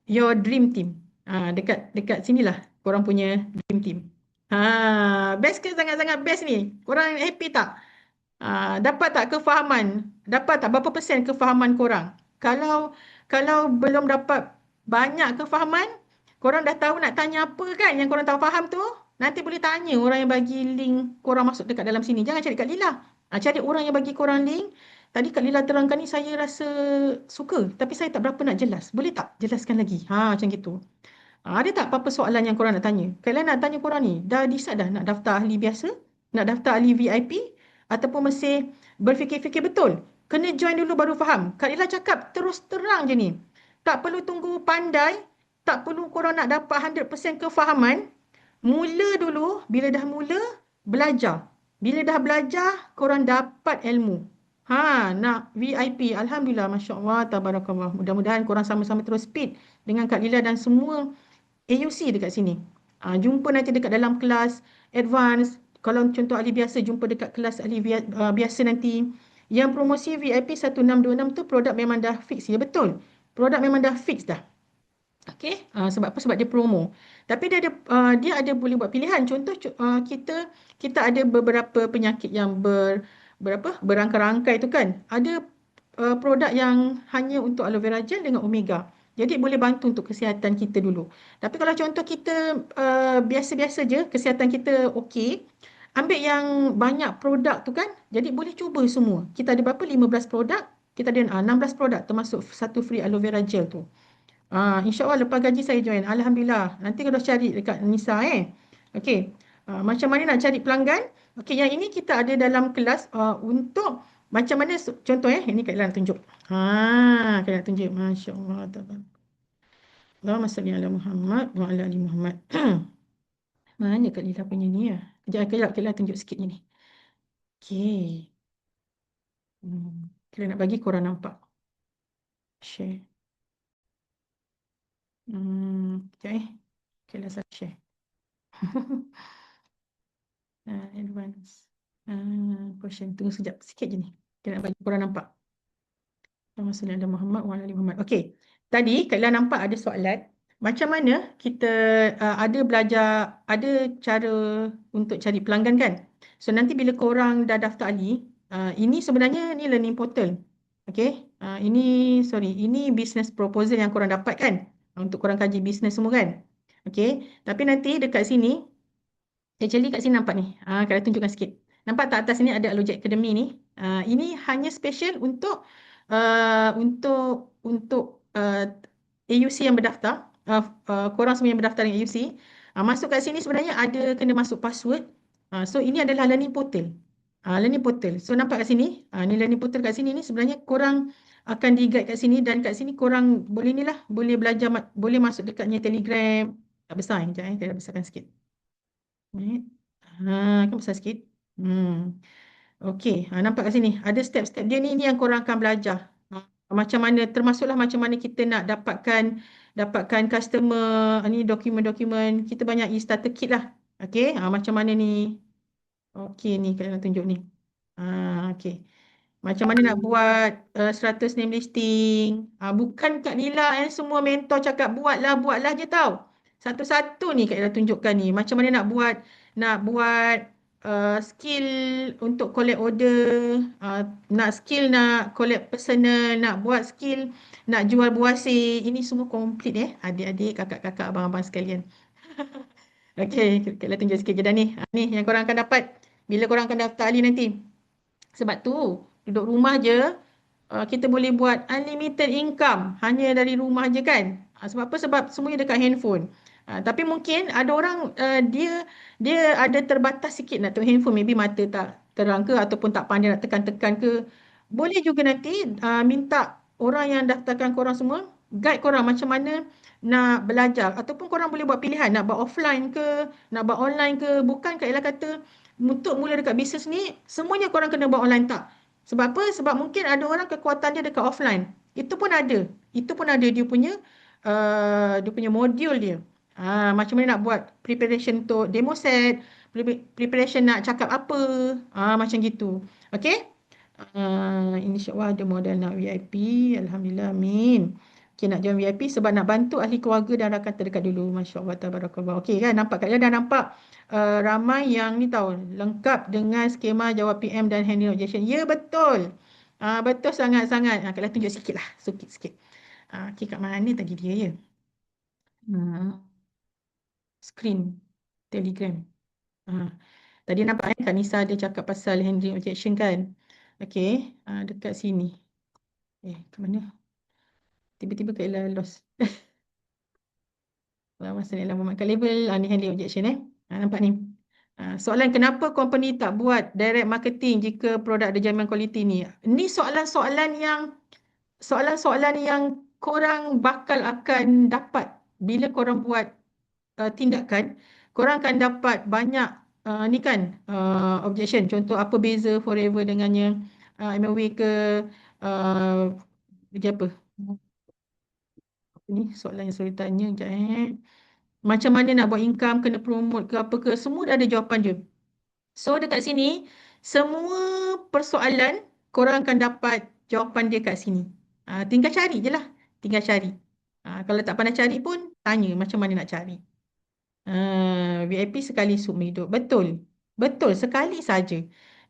[SPEAKER 1] your dream team. Dekat dekat sinilah korang punya dream team. Best ke? Sangat-sangat best ni. Korang happy tak? Dapat tak kefahaman? Dapat tak berapa persen kefahaman korang? Kalau belum dapat banyak kefahaman, korang dah tahu nak tanya apa kan yang korang tak faham tu? Nanti boleh tanya orang yang bagi link korang masuk dekat dalam sini. Jangan cari Kak Lila. Cari orang yang bagi korang link. Tadi Kak Lila terangkan ni saya rasa suka, tapi saya tak berapa nak jelas. Boleh tak jelaskan lagi? Macam gitu. Ada tak apa-apa soalan yang korang nak tanya? Kalau nak tanya korang ni, dah decide dah nak daftar ahli biasa? Nak daftar ahli VIP? Ataupun masih berfikir-fikir betul? Kena join dulu baru faham. Kak Lila cakap terus terang je ni. Tak perlu tunggu pandai, tak perlu korang nak dapat 100% kefahaman. Mula dulu, bila dah mula, belajar. Bila dah belajar, korang dapat ilmu. Nak VIP. Alhamdulillah, Masya Allah, Tabarakallah. Mudah-mudahan korang sama-sama terus speed dengan Kak Lila dan semua AUC dekat sini. Jumpa nanti dekat dalam kelas advance. Kalau contoh ahli biasa, jumpa dekat kelas ahli biasa nanti. Yang promosi VIP 1626 tu produk memang dah fix. Ya betul. Produk memang dah fix dah. Okey, sebab apa? Sebab dia promo. Tapi dia ada boleh buat pilihan. Contoh kita ada beberapa penyakit yang berangkai-rangkai tu kan. Ada produk yang hanya untuk aloe vera gel dengan omega. Jadi boleh bantu untuk kesihatan kita dulu. Tapi kalau contoh kita biasa-biasa je, kesihatan kita okey, ambil yang banyak produk tu kan. Jadi boleh cuba semua. Kita ada berapa? 15 produk. Kita ada 16 produk termasuk satu free aloe vera gel tu. InsyaAllah lepas gaji saya join. Alhamdulillah. Nanti kalau cari dekat Nisa Okey. Macam mana nak cari pelanggan? Okey, yang ini kita ada dalam kelas untuk macam mana contoh ini Kak Ila nak tunjuk. Kak Ila nak tunjuk. Masya-Allah. Allahumma salli ala Muhammad wa ala ali Muhammad. Mana Kak Lila punya ni ya? Kejap, Kak Lila tunjuk sikit ni. Okey. Kak Lila nak bagi korang nampak. Share. Sekejap Kak Lila salah share. Advance. Portion. Tunggu sekejap. Sikit je ni. Kita nak bagi korang nampak. Allahumma salli ala Muhammad wa ala ali Muhammad. Okey. Tadi Kak Lila nampak ada soalan. Macam mana kita ada belajar, ada cara untuk cari pelanggan kan? So nanti bila korang dah daftar ahli, ini sebenarnya ni learning portal. Okey. Ini business proposal yang korang dapat kan? Untuk korang kaji business semua kan? Okey. Tapi nanti dekat sini, actually kat sini nampak ni. Kalau tunjukkan sikit. Nampak tak atas ni ada Alojek Academy ni? Ini hanya special untuk AUC yang berdaftar. Korang semua yang berdaftar dengan AUC. Masuk kat sini sebenarnya ada kena masuk password. So ini adalah learning portal. Learning portal. So nampak kat sini. Ni learning portal kat sini ni sebenarnya korang akan di-guide kat sini dan kat sini korang boleh ni lah. Boleh belajar, boleh masuk dekatnya Telegram. Tak besar. Sekejap saya besarkan sikit. Kan besar sikit. Okey, nampak kat sini. Ada step-step dia ni yang korang akan belajar. Macam mana, termasuklah macam mana kita nak dapatkan customer, ni dokumen-dokumen. Kita banyak e-starter kit lah. Okey, macam mana ni. Okey ni, kalau nak tunjuk ni. Okey. Macam mana nak buat 100 name listing. Bukan Kak Lila semua mentor cakap buatlah je tau. Satu-satu ni Kak Ella tunjukkan ni. Macam mana nak buat skill untuk collect order, nak skill nak collect personal, nak buat skill nak jual buasir. Ini semua komplit adik-adik, kakak-kakak, abang-abang sekalian. Okey, Kak Ella tunjuk sikit je dah ni. Ni yang korang akan dapat bila korang akan daftar ahli nanti. Sebab tu, duduk rumah je, kita boleh buat unlimited income hanya dari rumah je kan. Sebab apa? Sebab semuanya dekat handphone. Tapi mungkin ada orang dia ada terbatas sikit nak tengok handphone. Maybe mata tak terang ke ataupun tak pandai nak tekan-tekan ke. Boleh juga nanti minta orang yang daftarkan korang semua, guide korang macam mana nak belajar. Ataupun korang boleh buat pilihan nak buat offline ke, nak buat online ke. Bukan Kak Ella kata untuk mula dekat bisnes ni, semuanya korang kena buat online, tak. Sebab apa? Sebab mungkin ada orang kekuatan dia dekat offline. Itu pun ada. Itu pun ada dia punya modul dia. Macam mana nak buat preparation untuk demo set, preparation nak cakap apa, macam gitu. Okey? InsyaAllah ada modal nak VIP. Alhamdulillah, amin. Okay, nak join VIP sebab nak bantu ahli keluarga dan rakan terdekat dulu. Masya Allah, tabarakallah. Okey kan, nampak Kak? Dah nampak ramai yang ni tahu, lengkap dengan skema jawab PM dan handling objection. Ya, betul. Betul sangat-sangat. Kak Ella tunjuk sikit lah. Sikit-sikit. Okey, kat mana tadi dia ya? Screen. Telegram. Tadi nampak Kak Nisa dia cakap pasal handling objection kan? Okey, dekat sini. Ke mana? Tiba-tiba Kak Ella lost. Masa ni lama makan level, ni handling objection nampak ni. Soalan kenapa company tak buat direct marketing jika produk ada jaminan kualiti ni? Ni soalan-soalan yang korang bakal akan dapat bila korang buat tindakan. Korang akan dapat banyak ni kan objection. Contoh apa beza Forever dengannya MLW ke dia apa? Ni soalan yang saya tanya sekejap Macam mana nak buat income, kena promote ke apa ke, semua dah ada jawapan dia. So dekat sini, semua persoalan korang akan dapat jawapan dia kat sini. Tinggal cari je lah. Tinggal cari. Kalau tak pandai cari pun, tanya macam mana nak cari. VIP sekali seumur hidup. Betul. Betul, sekali saja.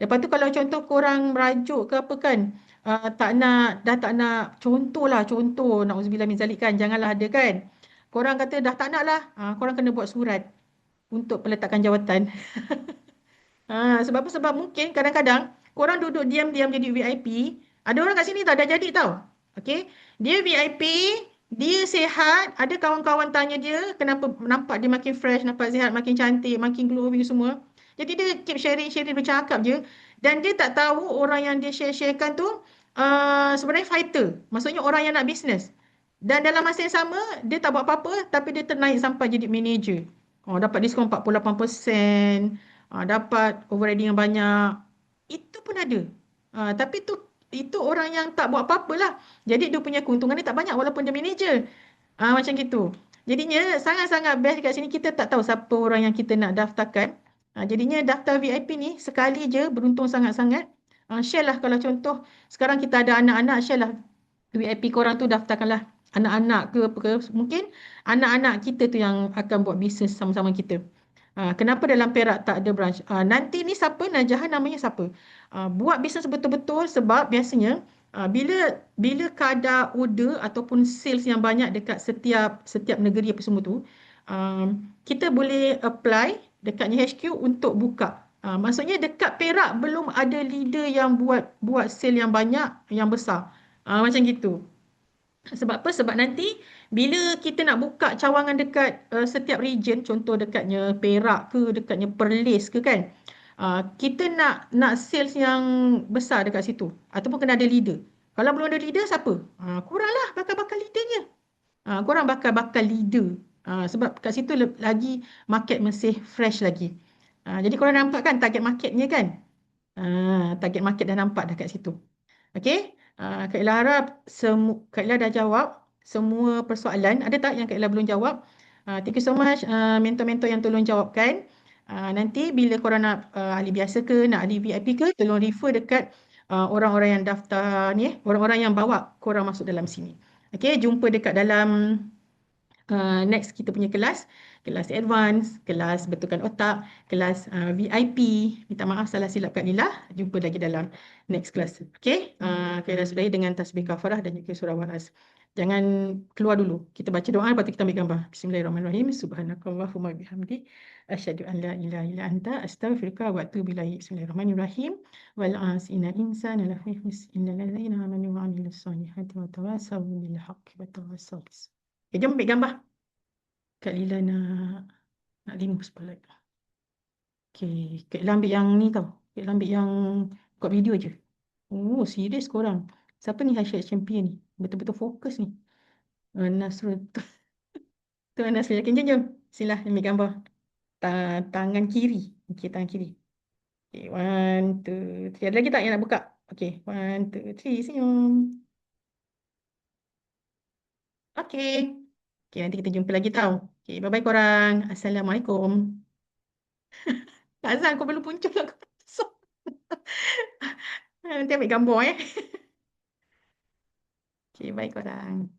[SPEAKER 1] Lepas tu kalau contoh korang merajuk ke apa kan, dah tak nak, contoh, na'udzubillah min zalik kan, janganlah ada kan. Korang kata dah tak nak lah, korang kena buat surat untuk peletakan jawatan. Sebab apa? Sebab mungkin kadang-kadang korang duduk diam-diam jadi VIP. Ada orang kat sini dah jadi tau. Okay? Dia VIP, dia sihat. Ada kawan-kawan tanya dia kenapa nampak dia makin fresh, nampak sihat, makin cantik, makin glowing semua. Jadi dia keep sharing, bercakap je. Dan dia tak tahu orang yang dia share-sharekan tu sebenarnya fighter. Maksudnya orang yang nak bisnes. Dan dalam masa yang sama, dia tak buat apa-apa tapi dia ternaik sampai jadi manager. Dapat diskaun 48%. Dapat overriding yang banyak. Itu pun ada. Tapi itu orang yang tak buat apa-apa lah. Jadi dia punya keuntungan dia tak banyak walaupun dia manager. Macam gitu. Jadinya sangat-sangat best kat sini, kita tak tahu siapa orang yang kita nak daftarkan. Jadinya daftar VIP ni sekali je, beruntung sangat-sangat. Share lah kalau contoh sekarang kita ada anak-anak, share lah VIP korang tu, daftarkanlah anak-anak ke apa ke. Mungkin anak-anak kita tu yang akan buat bisnes sama-sama kita. Kenapa dalam Perak tak ada branch? Nanti ni siapa? Najahan namanya siapa? Buat bisnes betul-betul sebab biasanya bila kadar order ataupun sales yang banyak dekat setiap negeri apa semua tu, kita boleh apply dekatnya HQ untuk buka. Maksudnya dekat Perak belum ada leader yang buat sale yang banyak, yang besar. Macam gitu. Sebab apa? Sebab nanti bila kita nak buka cawangan dekat setiap region, contoh dekatnya Perak ke, dekatnya Perlis ke kan, kita nak sales yang besar dekat situ ataupun kena ada leader. Kalau belum ada leader, siapa? Koranglah bakal leadernya. Korang bakal leader. Sebab kat situ lagi market masih fresh lagi. Jadi korang nampak kan target marketnya kan? Target market dah nampak dah kat situ. Okey? Kak Ella harap Kak Ella dah jawab semua persoalan. Ada tak yang Kak Ella belum jawab? Thank you so much mentor-mentor yang tolong jawabkan. Nanti bila korang nak ahli biasa ke, nak ahli VIP ke, tolong refer dekat orang-orang yang daftar ni, orang-orang yang bawa korang masuk dalam sini. Okey, jumpa dekat dalam next kita punya kelas advance, kelas betulkan otak, kelas VIP. Minta maaf salah silap Kak Lila. Jumpa lagi dalam next class. Okay? Kita sudahi dengan tasbih kafarah dan juga surah Waras. Jangan keluar dulu. Kita baca doa, lepas tu kita ambil gambar. Bismillahirrahmanirrahim. Subhanakallahumma bihamdi. Asyhadu an la ilaha illa anta astaghfiruka wa atubu ilaik. Bismillahirrahmanirrahim. Wal 'asri innal insana lafi khusr illa allazina amanu wa 'amilus solihati wa tawassaw bil haqqi wa tawassaw bis. Okay, jom ambil gambar. Kak Lila nak 5 spotlight. Okay, Kak Lila ambil yang ni tau. Kak Lila ambil yang buat video je. Oh, serius korang. Siapa ni hashtag champion ni? Betul-betul fokus ni. Nasrul tu. Tu Nasrul. Okay, jom. Sila ambil gambar. Tangan kiri. Okay, tangan kiri. Okay, 1, 2, 3. Ada lagi tak yang nak buka? Okay, 1, 2, 3. Senyum. Okay. Okay, nanti kita jumpa lagi tau. Okay, bye-bye korang. Assalamualaikum. Azan, kau belum muncul lah. Nanti ambil gambar eh. Okay, bye korang.